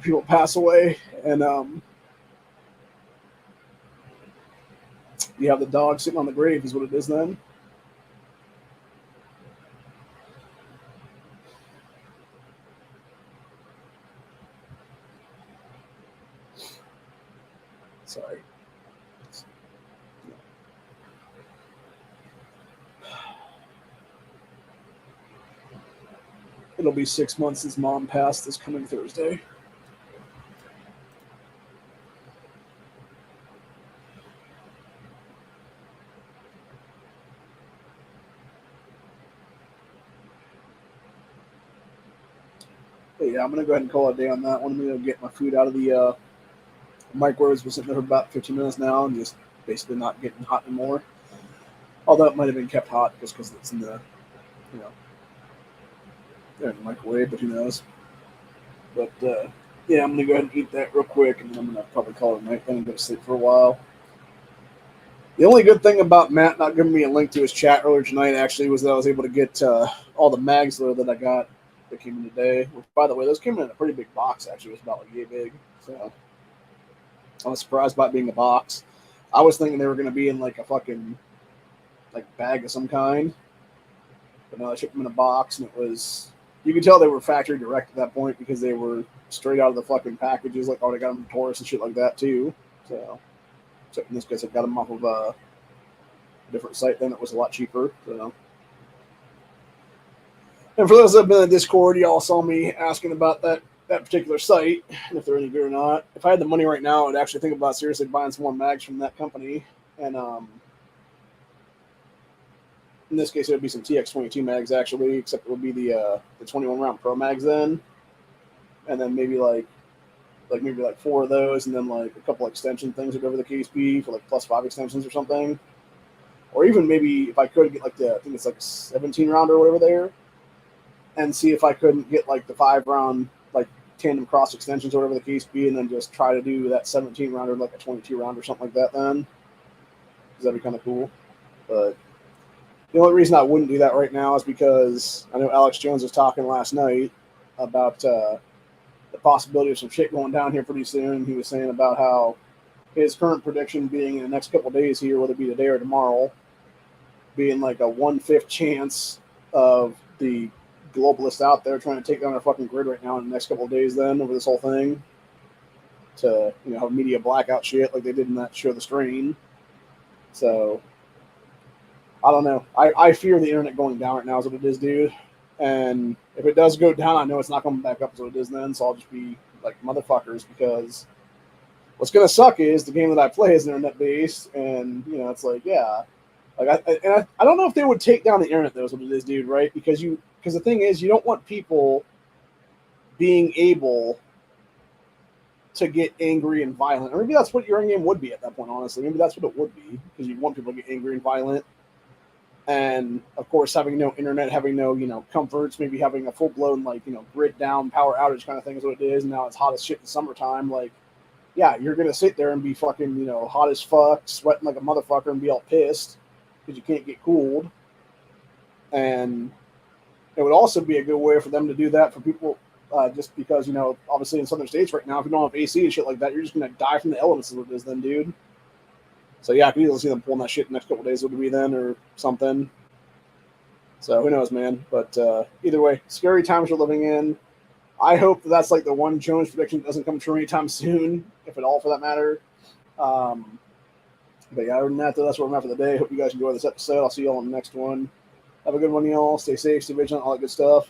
people pass away and you have the dog sitting on the grave is what it is then. Sorry. It'll be 6 months since Mom passed this coming Thursday. But yeah, I'm going to go ahead and call it a day on that one. I'm going to get my food out of the microwaves. We're sitting there for about 15 minutes now and just basically not getting hot anymore. Although it might have been kept hot just because it's in the, they're in the microwave, but who knows. But yeah, I'm going to go ahead and eat that real quick, and then I'm going to probably call it a night then and go to sleep for a while. The only good thing about Matt not giving me a link to his chat earlier tonight actually was that I was able to get all the mags there that I got that came in today. Which, by the way, those came in a pretty big box actually. It was about like yay big. So I was surprised by it being a box. I was thinking they were going to be in like a fucking like bag of some kind. But no, I shipped them in a box, and it was, you could tell they were factory direct at that point because they were straight out of the fucking packages. Like, oh, they got them from Taurus and shit like that too. So, except in this case, I got them off of a different site then that was a lot cheaper. So, and for those that have been in the Discord, y'all saw me asking about that particular site and if they're any good or not. If I had the money right now, I'd actually think about seriously buying some more mags from that company. And in this case, it would be some TX22 mags actually, except it would be the 21 round Pro mags then, and then maybe like like maybe like 4 of those, and then like a couple extension things, whatever the case be, for like +5 extensions or something. Or even maybe if I could get like I think it's like 17 round or whatever there, and see if I couldn't get like the 5 round like tandem cross extensions or whatever the case be, and then just try to do that 17 rounder like a 22 round or something like that then. Because that'd be kind of cool. But the only reason I wouldn't do that right now is because I know Alex Jones was talking last night about the possibility of some shit going down here pretty soon. He was saying about how his current prediction being in the next couple of days here, whether it be today or tomorrow, being like a 1/5 chance of the globalists out there trying to take down our fucking grid right now in the next couple of days then over this whole thing to, have media blackout shit like they did in that show The Strain. So I don't know. I fear the internet going down right now is what it is, dude. And if it does go down, I know it's not coming back up as what it is then, so I'll just be like motherfuckers, because what's going to suck is the game that I play is internet-based, and, it's like, yeah. Like I don't know if they would take down the internet, though, is what it is, dude, right? Because the thing is, you don't want people being able to get angry and violent. Or maybe that's what your in-game would be at that point, honestly. Maybe that's what it would be, because you want people to get angry and violent. And, of course, having no internet, having no, comforts, maybe having a full-blown, grid down, power outage kind of thing is what it is. And now it's hot as shit in the summertime. Like, yeah, you're going to sit there and be fucking, hot as fuck, sweating like a motherfucker and be all pissed because you can't get cooled. And it would also be a good way for them to do that for people, just because, obviously in southern states right now, if you don't have AC and shit like that, you're just going to die from the elements is what it is then, dude. So, yeah, I can easily see them pulling that shit the next couple of days, would be then, or something. So, who knows, man. But either way, scary times we're living in. I hope that's like the one Jones prediction that doesn't come true anytime soon, if at all, for that matter. But yeah, other than that, though, that's what I'm at for the day. Hope you guys enjoy this episode. I'll see y'all on the next one. Have a good one, y'all. Stay safe, stay vigilant, all that good stuff.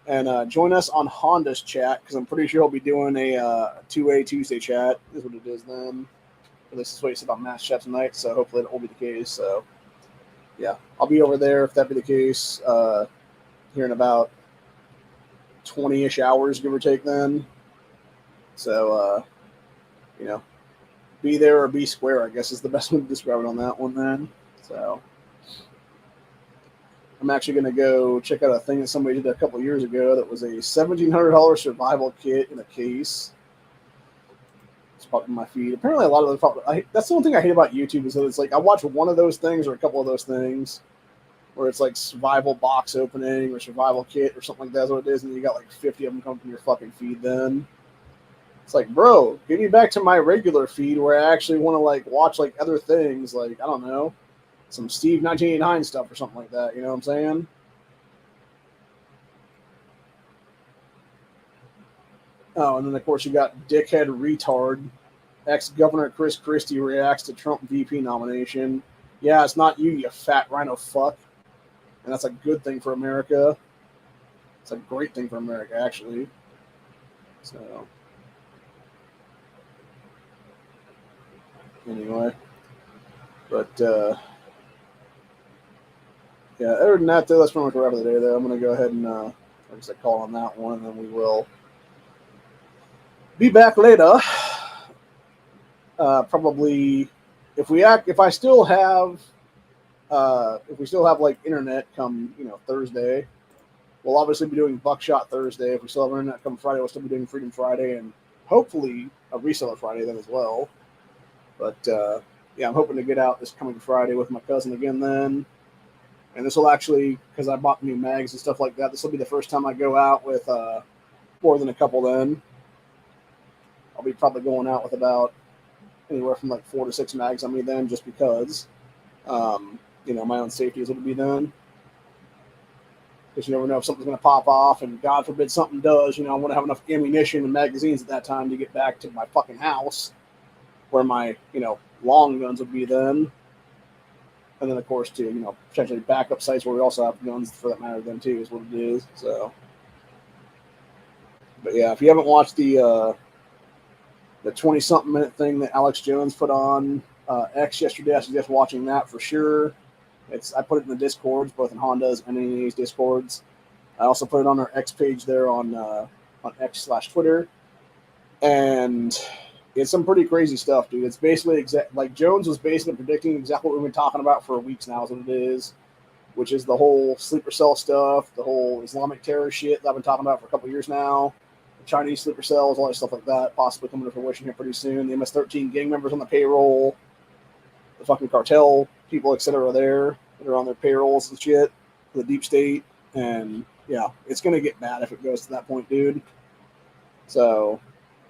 And join us on Honda's chat, because I'm pretty sure he'll be doing a 2A Tuesday chat. Is what it is then. At least that's what he said about Mass Chat tonight, so hopefully that will be the case. So, yeah, I'll be over there if that be the case here in about 20-ish hours, give or take then. So, be there or be square, I guess is the best way to describe it on that one then. So, I'm actually going to go check out a thing that somebody did a couple years ago that was a $1,700 survival kit in a case. It's popping my feed. Apparently, a lot of those. That's the one thing I hate about YouTube is that it's like I watch one of those things or a couple of those things where it's like survival box opening or survival kit or something like that's what it is, and you got like 50 of them coming from your fucking feed. Then it's like, bro, get me back to my regular feed where I actually want to like watch like other things, like I don't know, some Steve 1989 stuff or something like that. You know what I'm saying? Oh, and then, of course, you got dickhead retard. Ex-Governor Chris Christie reacts to Trump VP nomination. Yeah, it's not you, you fat rhino fuck. And that's a good thing for America. It's a great thing for America, actually. So, anyway. But, yeah, other than that, though, that's pretty much a wrap of the day, though. I'm going to go ahead and, like I said, call on that one, and then we will be back later. Probably if we still have like internet come Thursday, we'll obviously be doing Buckshot Thursday. If we still have internet come Friday, we'll still be doing Freedom Friday and hopefully a Reseller Friday then as well. But yeah, I'm hoping to get out this coming Friday with my cousin again then. And this will actually, because I bought new mags and stuff like that, this will be the first time I go out with more than a couple then. I'll be probably going out with about anywhere from like 4 to 6 mags on me then, just because, my own safety is what it be then. Because you never know if something's going to pop off, and God forbid something does. I want to have enough ammunition and magazines at that time to get back to my fucking house, where my long guns would be then. And then of course to potentially backup sites where we also have guns for that matter then too is what it is. So, but yeah, if you haven't watched the 20-something minute thing that Alex Jones put on X yesterday, I suggest watching that for sure. I put it in the Discords, both in Honda's and NA's Discords. I also put it on our X page there on X/Twitter. And it's some pretty crazy stuff, dude. It's basically like Jones was basically predicting exactly what we've been talking about for weeks now, is what it is, which is the whole sleeper cell stuff, the whole Islamic terror shit that I've been talking about for a couple years now, the Chinese sleeper cells, all that stuff like that, possibly coming to fruition here pretty soon. The MS-13 gang members on the payroll, the fucking cartel people, etc. there that are on their payrolls and shit, the deep state, and yeah, it's gonna get bad if it goes to that point, dude. So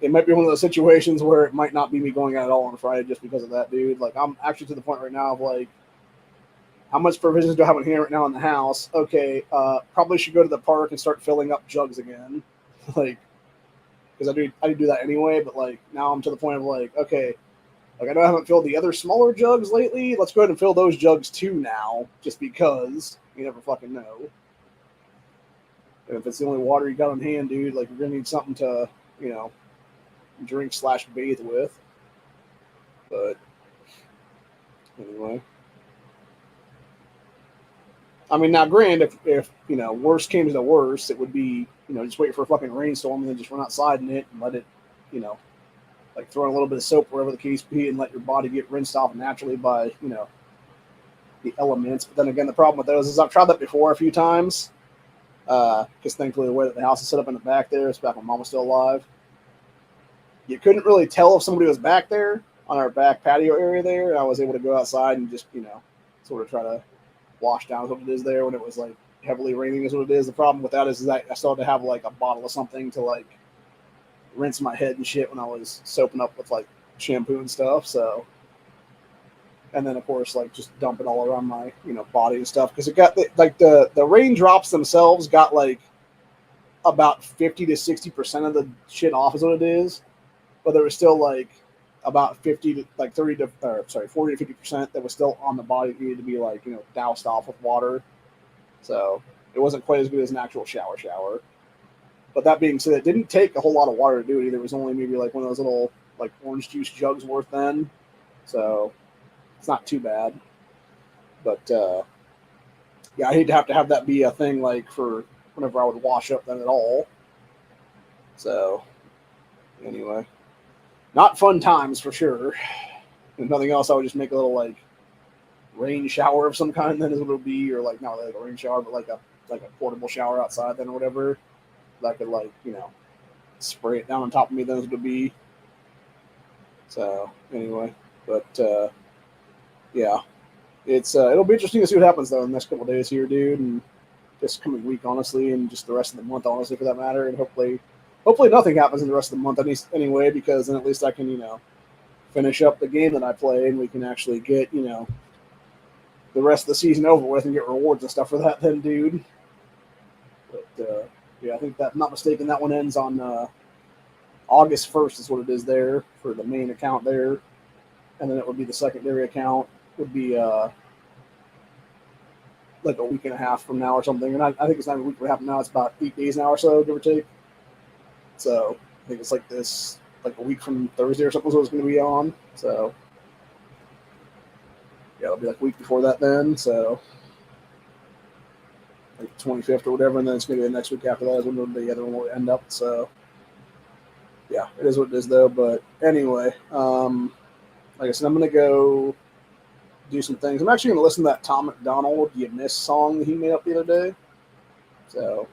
it might be one of those situations where it might not be me going out at all on Friday just because of that, dude. Like, I'm actually to the point right now of like, how much provisions do I have on hand right now in the house? Okay, probably should go to the park and start filling up jugs again, like, because I do that anyway. But like now I'm to the point of like, okay, like I know I haven't filled the other smaller jugs lately. Let's go ahead and fill those jugs too now, just because you never fucking know. And if it's the only water you got on hand, dude, like you're gonna need something to, you know, drink/bathe with. But anyway, I mean, now, granted, if you know, worst came to the worst, it would be, you know, just wait for a fucking rainstorm and then just run outside in it and let it, you know, like throw in a little bit of soap wherever the case be and let your body get rinsed off naturally by, you know, the elements. But then again, the problem with those is I've tried that before a few times, because thankfully the way that the house is set up in the back there, it's back when Mom was still alive. You couldn't really tell if somebody was back there on our back patio area there, and I was able to go outside and just, you know, sort of try to wash down what it is there when it was like heavily raining is what it is. The problem with that is that I still had to have like a bottle of something to like rinse my head and shit when I was soaping up with like shampoo and stuff. So, and then of course like just dump it all around my, you know, body and stuff, because it got like the raindrops themselves got like about 50 to 60% of the shit off is what it is, but there was still like about 50 to like 30 to, or sorry, 40 to 50% that was still on the body that needed to be like, you know, doused off with water. So it wasn't quite as good as an actual shower. But that being said, it didn't take a whole lot of water to do it either. It was only maybe like one of those little like orange juice jugs worth then. So it's not too bad. But yeah, I hate to have that be a thing like for whenever I would wash up then at all. So anyway, not fun times for sure. If nothing else, I would just make a little like rain shower of some kind. Then is what it would be, or like not like a rain shower, but like a portable shower outside then or whatever. That could like, you know, spray it down on top of me. Then is what it would be. So anyway, but yeah, it's it'll be interesting to see what happens though in the next couple of days here, dude, and this coming week, honestly, and just the rest of the month, honestly, for that matter. And hopefully nothing happens in the rest of the month anyway, because then at least I can, you know, finish up the game that I play, and we can actually get, you know, the rest of the season over with and get rewards and stuff for that then, dude. But yeah, I think that, if I'm not mistaken, that one ends on August 1st is what it is there for the main account there. And then it would be the secondary account would be like a week and a half from now or something. And I think it's not a week and a half now. It's about 8 days now or so, give or take. So I think it's like this, like a week from Thursday or something is what it's going to be on. So yeah, it'll be like a week before that then. So like the 25th or whatever. And then it's going to be the next week after that is when the other one will end up. So yeah, it is what it is though. But anyway, like I said, I'm going to go do some things. I'm actually going to listen to that Tom McDonald "You Miss" song that he made up the other day. So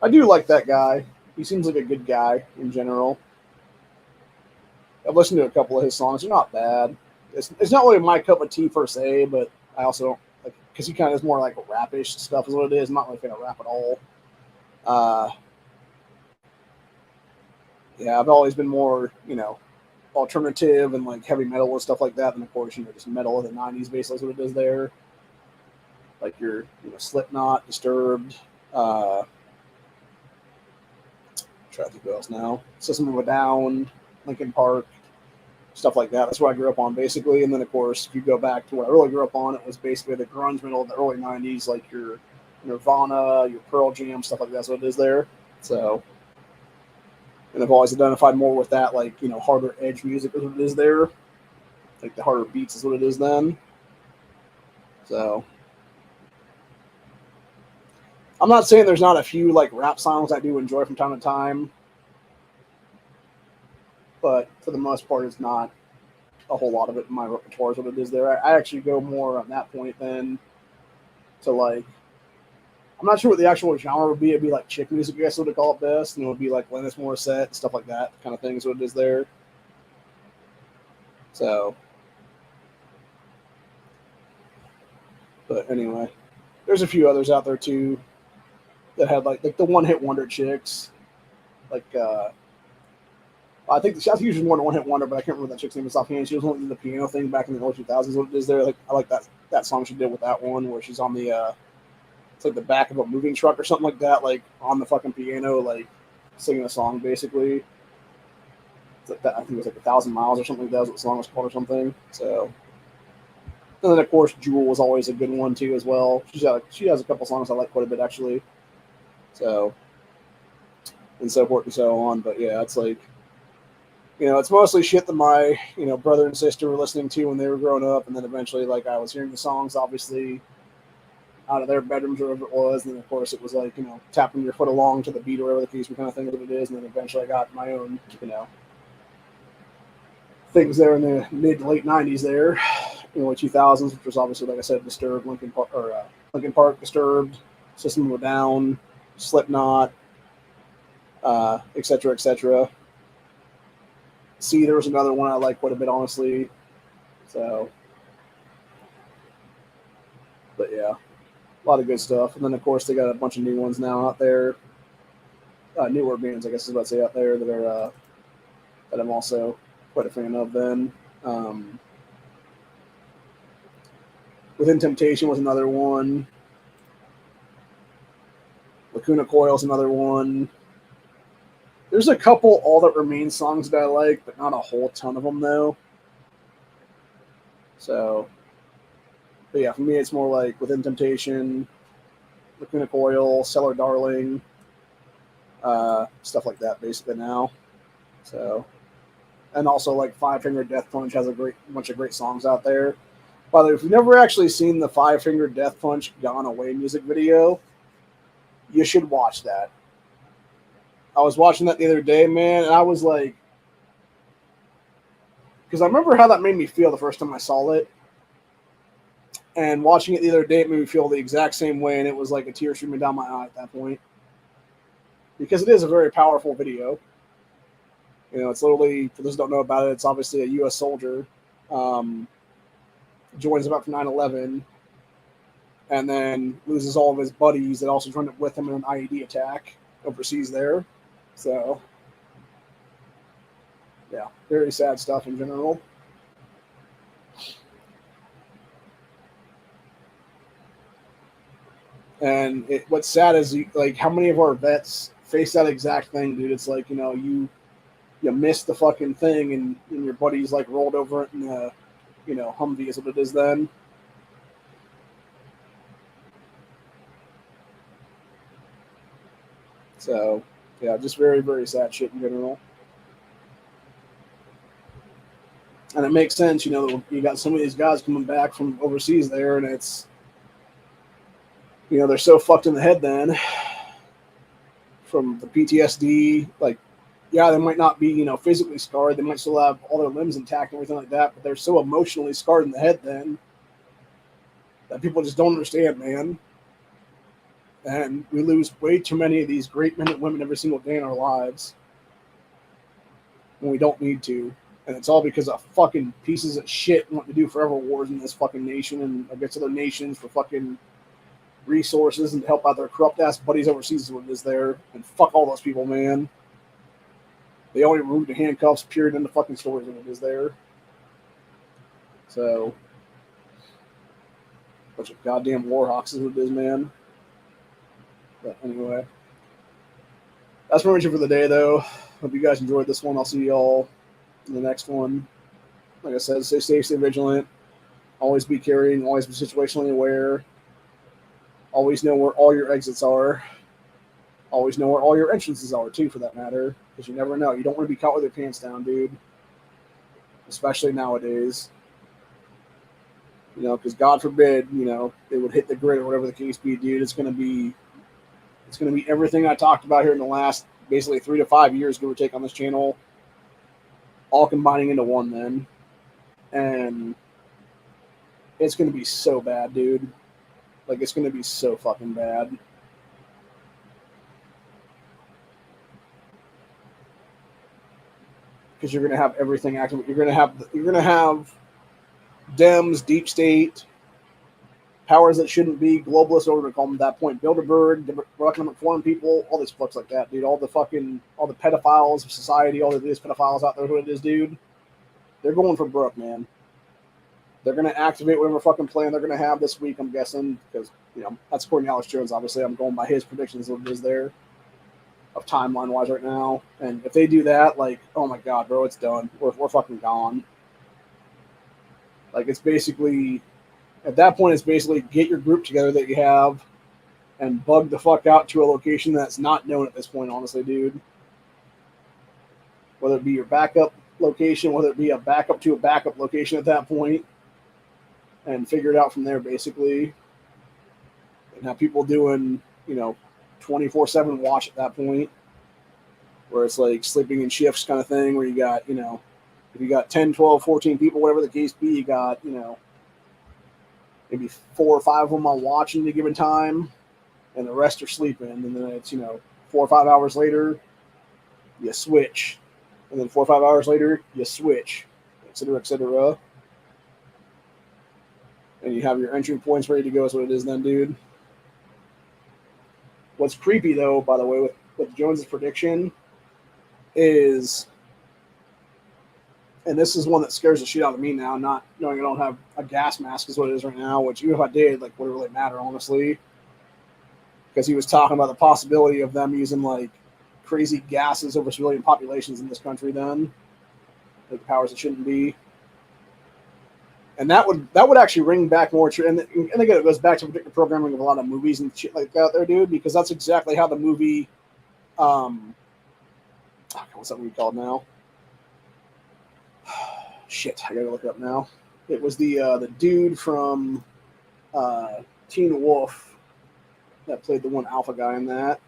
I do like that guy. He seems like a good guy in general. I've listened to a couple of his songs. They're not bad. It's not really my cup of tea per se, but I also don't like, because he kind of is more like rap-ish stuff is what it is. I'm not really a fan of rap at all. Yeah, I've always been more, you know, alternative and like heavy metal and stuff like that. And of course, you know, just metal of the 90s basically is what it is there. Like your, you know, Slipknot, Disturbed, try to think what else now. System of a Down, Linkin Park, stuff like that. That's what I grew up on basically. And then of course, if you go back to what I really grew up on, it was basically the grunge metal of the early 90s, like your Nirvana, your Pearl Jam, stuff like that's what it is there. So, and I've always identified more with that, like, you know, harder edge music is what it is there. Like the harder beats is what it is then. So I'm not saying there's not a few like rap songs I do enjoy from time to time. but for the most part, it's not a whole lot of it in my repertoire is what it is there. I actually go more on that point than to like, I'm not sure what the actual genre would be. It'd be like chick music, I guess, what they call it best, and it would be like Lennis Morissette, stuff like that kind of thing is what it is there. So, but anyway, there's a few others out there too that had like the one hit wonder chicks. Like I think she was more than one hit wonder, but I can't remember that chick's name offhand. She was one of the piano thing back in the early 2000s. What it is there? Like I like that song she did with that one where she's on the it's like the back of a moving truck or something like that, like on the fucking piano, like singing a song basically. It's like that, I think it was like 1,000 Miles or something like that was what the song was called or something. So, and then of course Jewel was always a good one too as well. She has a couple songs I like quite a bit actually. So, and so forth and so on. But yeah, it's like, it's mostly shit that my, brother and sister were listening to when they were growing up. And then eventually, like, I was hearing the songs, obviously, out of their bedrooms or wherever it was. And then, of course, it was like, tapping your foot along to the beat or whatever the case kind of thing that it is. And then eventually I got my own, things there in the mid to late 90s there, 2000s, which was obviously, like I said, Disturbed, Linkin Park, Disturbed, System of a Down, Slipknot, et cetera, et cetera. See, there was another one I like quite a bit, honestly. So, but yeah, a lot of good stuff. And then, of course, they got a bunch of new ones now out there. Newer bands, I guess is what I'd say out there that are that I'm also quite a fan of. Then, Within Temptation was another one. Lacuna Coil's another one. There's a couple All That Remains songs that I like, but not a whole ton of them, though. So, but yeah, for me, it's more like Within Temptation, Lacuna Coil, Cellar Darling, stuff like that, basically now. So, and also like Five Finger Death Punch has a bunch of great songs out there. By the way, if you've never actually seen the Five Finger Death Punch Gone Away music video, you should watch that. I was watching that the other day, man, and I was like, because I remember how that made me feel the first time I saw it, and watching it the other day, it made me feel the exact same way, and it was like a tear streaming down my eye at that point, because it is a very powerful video. It's literally, for those who don't know about it, it's obviously a U.S. soldier, joins him up for 9/11, and then loses all of his buddies that also joined up with him in an IED attack overseas there. So, yeah, very sad stuff in general. And what's sad is like how many of our vets face that exact thing, dude. It's like, you missed the fucking thing and your buddies like rolled over it in the, Humvee is what it is then. So, yeah, just very, very sad shit in general. And it makes sense, you got some of these guys coming back from overseas there, and it's, they're so fucked in the head then from the PTSD. Like, yeah, they might not be, physically scarred. They might still have all their limbs intact and everything like that, but they're so emotionally scarred in the head then that people just don't understand, man. And we lose way too many of these great men and women every single day in our lives when we don't need to. And it's all because of fucking pieces of shit wanting to do forever wars in this fucking nation and against other nations for fucking resources and to help out their corrupt-ass buddies overseas is what it is there. And fuck all those people, man. They only remove the handcuffs, period, in the fucking stories when it is there. So, bunch of goddamn warhawks is what it is, man. But anyway, that's pretty much it for the day, though. Hope you guys enjoyed this one. I'll see y'all in the next one. Like I said, stay safe, stay vigilant. Always be caring. Always be situationally aware. Always know where all your exits are. Always know where all your entrances are, too, for that matter. Because you never know. You don't want to be caught with your pants down, dude. Especially nowadays. Because God forbid, they would hit the grid or whatever the case be, dude. It's going to be everything I talked about here in the last basically 3 to 5 years, give or take, on this channel. all combining into one then. And it's going to be so bad, dude. Like, it's going to be so fucking bad. Because you're going to have everything active. You're going to have Dems, deep state, powers that shouldn't be, globalists, whatever we call them at that point, Bilderberg, the economic foreign people, all these fucks like that, dude. All the pedophiles of society, all of these pedophiles out there, who it is, dude. They're going for broke, man. They're going to activate whatever fucking plan they're going to have this week, I'm guessing, because, you know, that's according to Alex Jones, obviously. I'm going by his predictions of what it is there, of timeline-wise right now. And if they do that, like, oh my God, bro, it's done. We're fucking gone. Like, it's basically, at that point, it's basically get your group together that you have and bug the fuck out to a location that's not known at this point, honestly, dude. Whether it be your backup location, whether it be a backup to a backup location at that point, and figure it out from there, basically. And have people doing, you know, 24/7 watch at that point, where it's like sleeping in shifts kind of thing, where you got, you know, if you got 10, 12, 14 people, whatever the case be, you got, you know, maybe 4 or 5 of them on watch at any given time, and the rest are sleeping. And then it's, you know, 4 or 5 hours later, you switch. And then 4 or 5 hours later, you switch, et cetera, et cetera. And you have your entry points ready to go, is what it is then, dude. What's creepy, though, by the way, with Jones's prediction is, and this is one that scares the shit out of me now, not knowing I don't have a gas mask is what it is right now, which even if I did, like, would it really matter, honestly? Because he was talking about the possibility of them using, like, crazy gases over civilian populations in this country then, like powers that shouldn't be. And that would actually ring back more true. And again, it goes back to predictive programming of a lot of movies and shit like that out there, dude, because that's exactly how the movie, what's that movie called now? Shit, I gotta look it up now. It was the dude from Teen Wolf that played the one alpha guy in that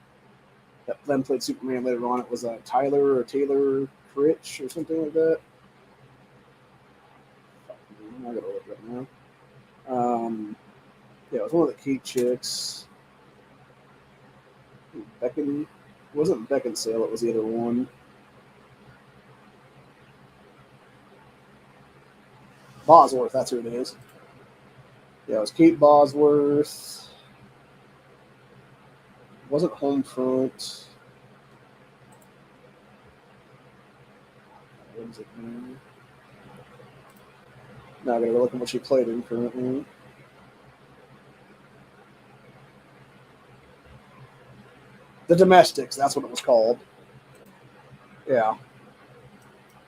then played Superman later on. It was Taylor Critch or something like that. I gotta look it up now. Yeah, it was one of the key chicks. It wasn't Beckinsale, it was the other one. Bosworth, that's who it is. Yeah, it was Kate Bosworth. It wasn't Homefront. What was it now? Now I gotta look at what she played in currently. The Domestics, that's what it was called. Yeah.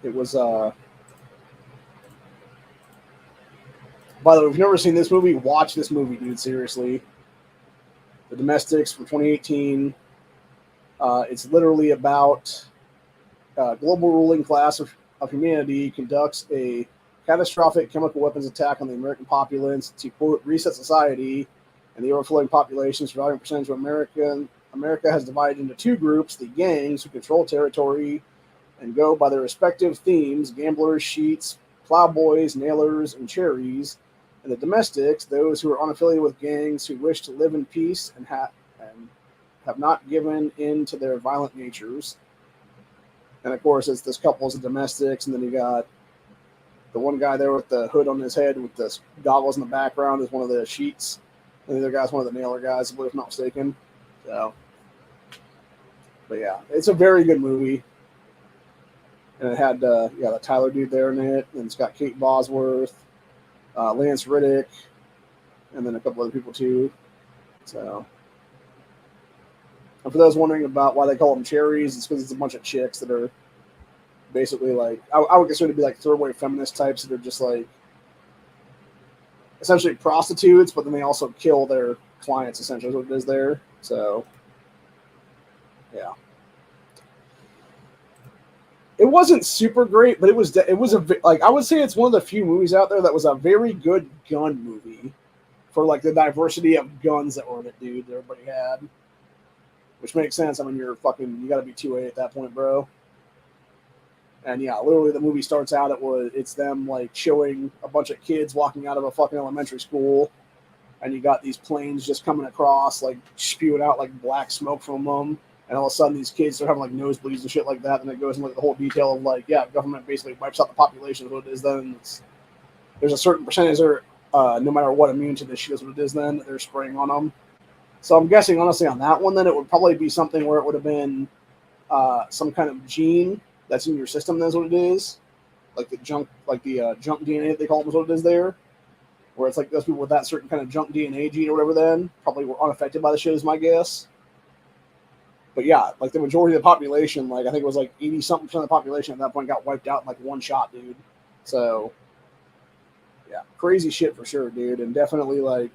It was, by the way, if you've never seen this movie, watch this movie, dude, seriously. The Domestics from 2018. It's literally about global ruling class of humanity conducts a catastrophic chemical weapons attack on the American populace to, quote, reset society and the overflowing population. Surviving percentage of America has divided into 2 groups: the gangs, who control territory and go by their respective themes: gamblers, sheets, plowboys, nailers, and cherries; and the domestics, those who are unaffiliated with gangs, who wish to live in peace and have not given in to their violent natures. And of course, it's this couple's of domestics, and then you got the one guy there with the hood on his head with the goggles in the background is one of the sheets, and the other guy's one of the nailer guys, if I'm not mistaken. So, but yeah, it's a very good movie. And it had the Tyler dude there in it, and it's got Kate Bosworth, Lance Riddick, and then a couple other people too. So, and for those wondering about why they call them cherries, it's because it's a bunch of chicks that are basically like, I would consider to be like third-wave feminist types that are just like essentially prostitutes, but then they also kill their clients, essentially, is what it is there. So, yeah. It wasn't super great, but it was I would say it's one of the few movies out there that was a very good gun movie for like the diversity of guns that were in it, dude, that everybody had. Which makes sense. I mean, you got to be 2A at that point, bro. And yeah, literally the movie starts out, it's them like showing a bunch of kids walking out of a fucking elementary school, and you got these planes just coming across, like spewing out like black smoke from them, and all of a sudden these kids are having like nosebleeds and shit like that, and it goes into like the whole detail of like, yeah, government basically wipes out the population is what it is then. There's a certain percentage that are, no matter what, immune to this shit is what it is then, that they're spraying on them. So I'm guessing, honestly, on that one, then it would probably be something where it would have been some kind of gene that's in your system. That's what it is, like the junk DNA they call them is what it is there. Where it's like those people with that certain kind of junk DNA gene or whatever, then probably were unaffected by the shit, is my guess. But yeah, like the majority of the population, like I think it was like 80-something% of the population at that point got wiped out in like one shot, dude. So yeah, crazy shit for sure, dude, and definitely like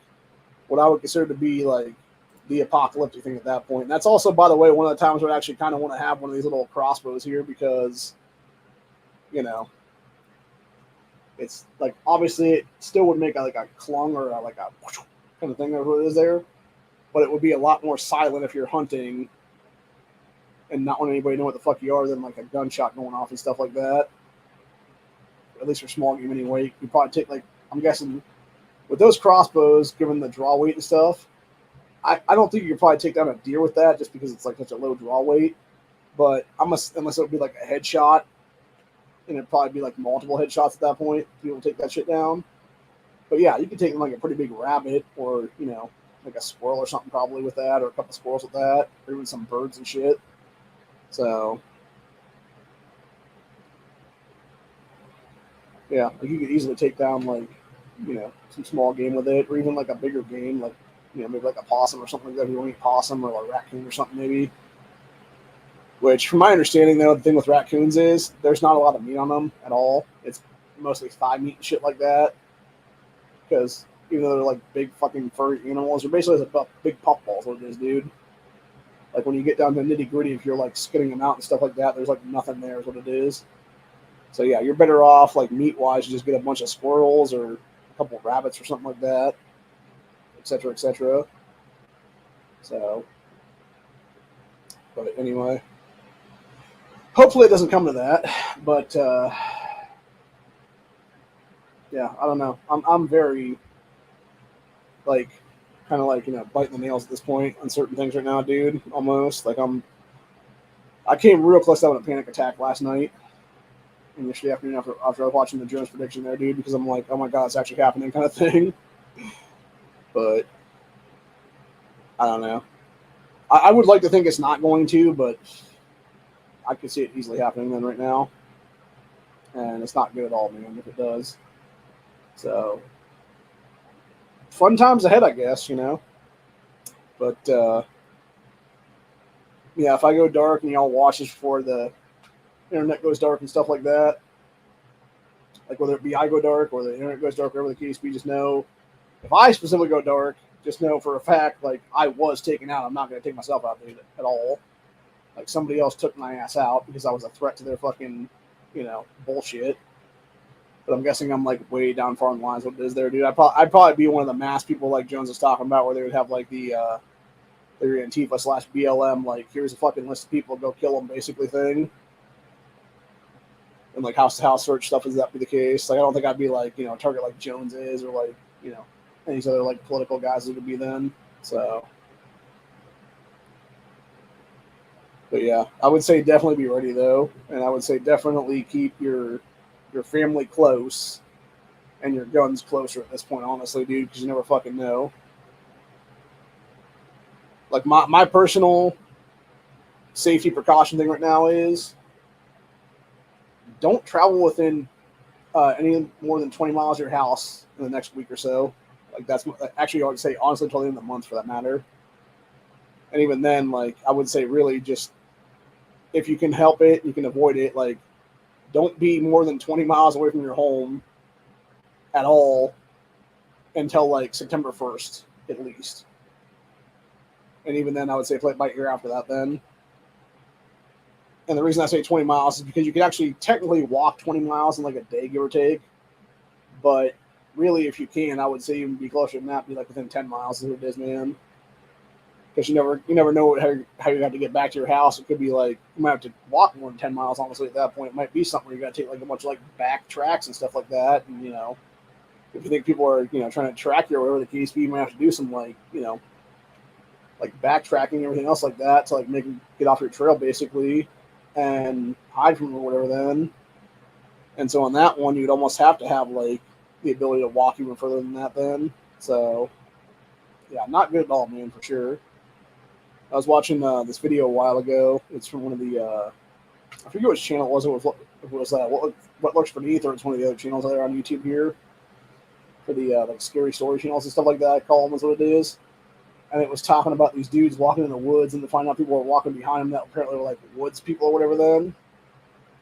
what I would consider to be like the apocalyptic thing at that point. And that's also, by the way, one of the times where I actually kind of want to have one of these little crossbows here because, you know, it's like obviously it still would make like a clung or like a kind of thing of what it is there, but it would be a lot more silent if you're hunting and not want anybody to know what the fuck you are than like a gunshot going off and stuff like that. At least for small game anyway. You probably take like, I'm guessing with those crossbows, given the draw weight and stuff, I don't think you could probably take down a deer with that just because it's like such a low draw weight. But unless it would be like a headshot, and it'd probably be like multiple headshots at that point, people take that shit down. But yeah, you could take like a pretty big rabbit or, you know, like a squirrel or something probably with that, or a couple squirrels with that, or even some birds and shit. So yeah, like you could easily take down like, you know, some small game with it, or even like a bigger game, like, you know, maybe like a possum or something like that. If you want to eat possum, or a raccoon or something maybe. Which, from my understanding, though, the thing with raccoons is there's not a lot of meat on them at all. It's mostly thigh meat and shit like that. Because even though they're like big fucking furry animals, they're basically a big puffballs, what it is, dude. Like when you get down to nitty gritty, if you're like skinning them out and stuff like that, there's like nothing there, is what it is. So yeah, you're better off like meat wise, you just get a bunch of squirrels or a couple of rabbits or something like that, etc., etc. So, but anyway, hopefully it doesn't come to that. But yeah, I don't know. I'm very like kind of like, you know, biting the nails at this point on certain things right now, dude. Almost like I came real close to having a panic attack last night and yesterday afternoon after I was watching the Jones prediction there, dude, because I'm like, oh my god, it's actually happening, kind of thing. But I don't know. I would like to think it's not going to, but I could see it easily happening then right now, and it's not good at all, man, if it does. So fun times ahead, I guess, you know. But yeah, if I go dark and y'all watch this before the internet goes dark and stuff like that, like whether it be I go dark or the internet goes dark, whatever the case be, just know if I specifically go dark, just know for a fact, like I was taken out. I'm not going to take myself out dude, at all. Like somebody else took my ass out because I was a threat to their fucking, you know, bullshit. But I'm guessing I'm like way down far in the lines what it is there, dude. I'd probably be one of the mass people like Jones was talking about, where they would have like the their Antifa / BLM, like here's a fucking list of people, go kill them, basically thing. And like house to house search stuff, is that be the case? Like I don't think I'd be like, you know, target like Jones is, or like, you know, any of these other like political guys that would be then. So, but yeah, I would say definitely be ready though, and I would say definitely keep your family close and your guns closer at this point, honestly, dude, because you never fucking know. Like my personal safety precaution thing right now is don't travel within any more than 20 miles of your house in the next week or so. Like that's actually, I would say honestly until the end of the month for that matter. And even then, like I would say really just if you can help it, you can avoid it. Like don't be more than 20 miles away from your home at all until like September 1st at least. And even then, I would say play it by ear after that then. And the reason I say 20 miles is because you could actually technically walk 20 miles in like a day, give or take. But really, if you can, I would say even be closer than that, be like within 10 miles is what it is, man. because you never know how you have to get back to your house. It could be like you might have to walk more than 10 miles. Honestly, at that point, it might be something where you got to take like a bunch of like back tracks and stuff like that. And if you think people are trying to track you or whatever the case be, you might have to do some like like backtracking and everything else like that to like make them get off your trail basically and hide from them or whatever. Then, and so on that one, you'd almost have to have like the ability to walk even further than that. Then, so yeah, not good at all, man, for sure. I was watching this video a while ago. It's from one of the I forget which channel it was. It was what looks beneath, or it's one of the other channels that are on YouTube here for the like scary story channels and stuff like that. I call them is what it is. And it was talking about these dudes walking in the woods, and to find out people were walking behind them that apparently were like woods people or whatever. Then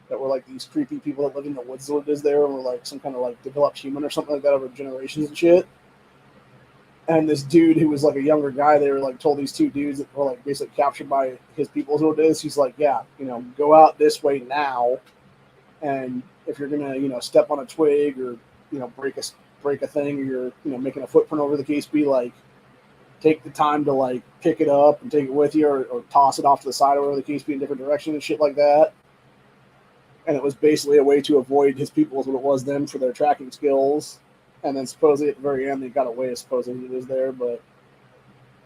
that were like these creepy people that live in the woods. Is what it is there, and were like some kind of like developed human or something like that over generations and shit. And this dude who was like a younger guy, they were like told these two dudes that were like basically captured by his people is what it is. He's like, yeah, go out this way now, and if you're gonna step on a twig or break a thing, or you're making a footprint over the case, be like take the time to like pick it up and take it with you, or toss it off to the side or whatever the case be in different directions and shit like that. And it was basically a way to avoid his people is what it was then for their tracking skills. And then supposedly at the very end, they got away, supposedly it is there. But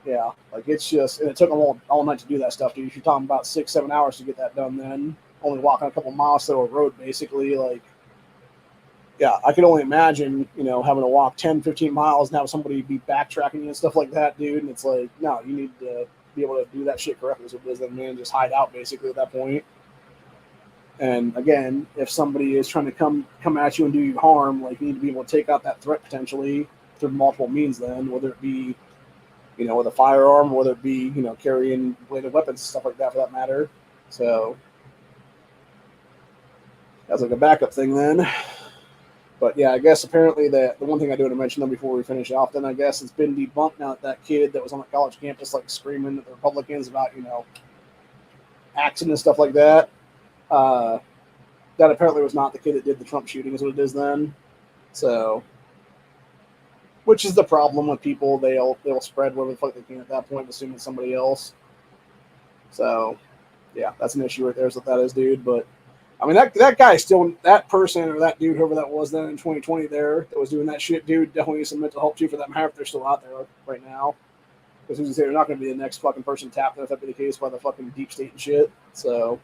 yeah, like it's just, and it took them all night to do that stuff, dude. You're talking about 6-7 hours to get that done then. Only walking a couple miles through a road, basically. Like, yeah, I could only imagine, having to walk 10-15 miles and have somebody be backtracking you and stuff like that, dude. And it's like, no, you need to be able to do that shit correctly. So it is then, man, just hide out basically at that point. And again, if somebody is trying to come at you and do you harm, like you need to be able to take out that threat potentially through multiple means. Then, whether it be, with a firearm, whether it be, carrying bladed weapons, stuff like that, for that matter. So that's like a backup thing then. But yeah, I guess apparently the one thing I do want to mention though before we finish off, then I guess it's been debunked now that kid that was on the college campus like screaming at the Republicans about accidents and stuff like that. That apparently was not the kid that did the Trump shooting, is what it is then. So, which is the problem with people? They'll spread whatever the fuck they can at that point, assuming it's somebody else. So, yeah, that's an issue right there. Is what that is, dude. But I mean, that guy still, that person or that dude, whoever that was then in 2020 there that was doing that shit, dude, definitely needs some mental help too for that matter if they're still out there right now. Because who's to say they're not going to be the next fucking person tapped if that be the case by the fucking deep state and shit. So.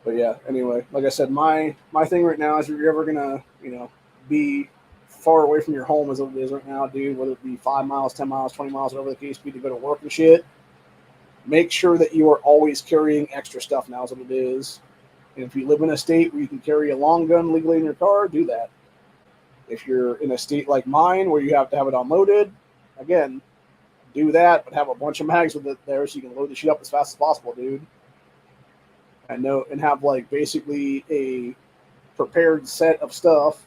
But yeah, anyway, like I said, my thing right now is if you're ever gonna, be far away from your home as it is right now, dude, whether it be 5 miles, 10 miles, 20 miles, whatever the case be to go to work and shit, make sure that you are always carrying extra stuff now is what it is. And if you live in a state where you can carry a long gun legally in your car, do that. If you're in a state like mine where you have to have it unloaded, again, do that, but have a bunch of mags with it there so you can load the shit up as fast as possible, dude. And have like basically a prepared set of stuff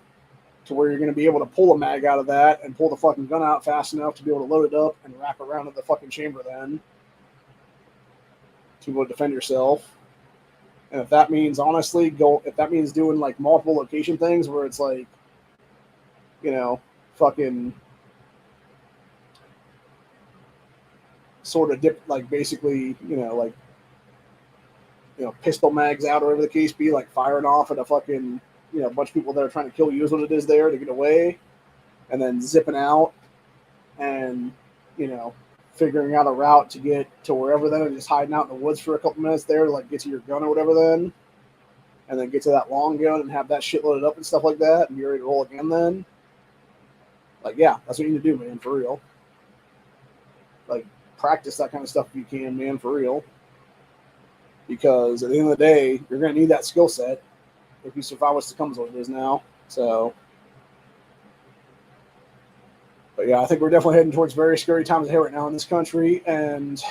to where you're going to be able to pull a mag out of that and pull the fucking gun out fast enough to be able to load it up and wrap around in the fucking chamber then to be able to defend yourself. And if that means if that means doing like multiple location things where it's like, fucking sort of dip, like basically, like, pistol mags out or whatever the case be, like firing off at a fucking, a bunch of people that are trying to kill you is what it is there to get away, and then zipping out and, figuring out a route to get to wherever then and just hiding out in the woods for a couple minutes there to like get to your gun or whatever then, and then get to that long gun and have that shit loaded up and stuff like that and be ready to roll again then. Like, yeah, that's what you need to do, man, for real. Like, practice that kind of stuff if you can, man, for real. Because at the end of the day, you're going to need that skill set if you survive what's to come is what it is now. So, but yeah, I think we're definitely heading towards very scary times ahead right now in this country. And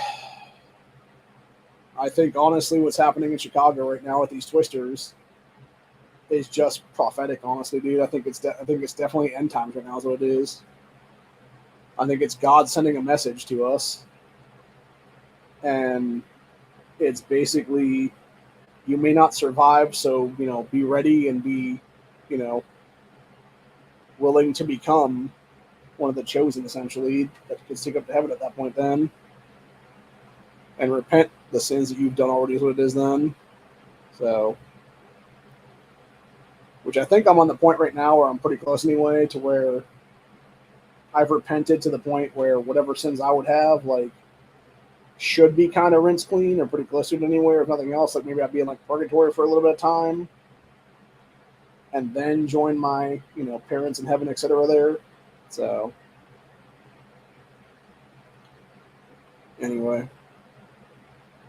I think, honestly, what's happening in Chicago right now with these twisters is just prophetic, honestly, dude. I think it's definitely end times right now is what it is. I think it's God sending a message to us. And it's basically, you may not survive, so, be ready and be, willing to become one of the chosen, essentially, that can stick up to heaven at that point then. and repent the sins that you've done already is what it is then. So, which I think I'm on the point right now where I'm pretty close anyway to where I've repented to the point where whatever sins I would have, like, should be kind of rinse clean or pretty close to it anyway, if nothing else. Like, maybe I'd be in, like, purgatory for a little bit of time and then join my, parents in heaven, etc. there. So, anyway.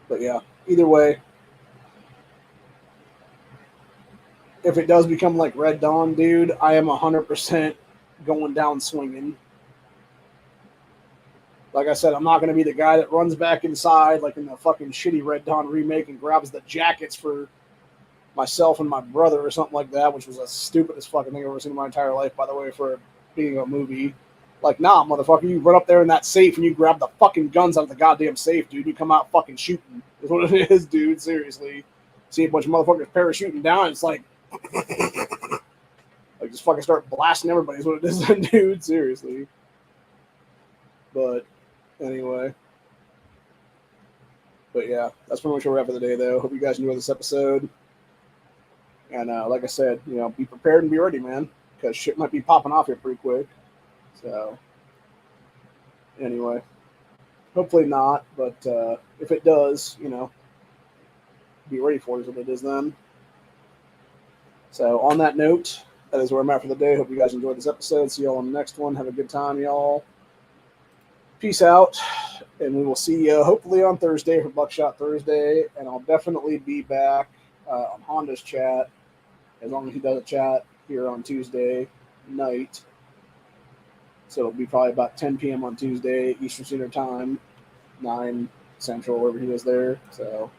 But yeah, either way, if it does become like Red Dawn, dude, I am 100% going down swinging. Like I said, I'm not going to be the guy that runs back inside like in the fucking shitty Red Dawn remake and grabs the jackets for myself and my brother or something like that, which was the stupidest fucking thing I've ever seen in my entire life, by the way, for being a movie. Like, nah, motherfucker, you run up there in that safe and you grab the fucking guns out of the goddamn safe, dude. You come out fucking shooting. Is what it is, dude. Seriously. See a bunch of motherfuckers parachuting down, it's like, like, just fucking start blasting everybody is what it is, dude. Seriously. But, anyway. But, yeah, that's pretty much where we're at for the day, though. Hope you guys enjoyed this episode. And, like I said, be prepared and be ready, man. Because shit might be popping off here pretty quick. So, anyway. Hopefully not, but if it does, be ready for it is what it is then. So, on that note, that is where I'm at for the day. Hope you guys enjoyed this episode. See y'all on the next one. Have a good time, y'all. Peace out. And we will see you hopefully on Thursday for Buckshot Thursday. And I'll definitely be back on Honda's chat as long as he does a chat here on Tuesday night. So it'll be probably about 10 p.m. on Tuesday, Eastern Standard Time, 9 Central, wherever he is there. So,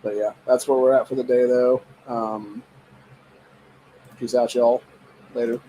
but yeah, that's where we're at for the day, though. Peace out, y'all. Later.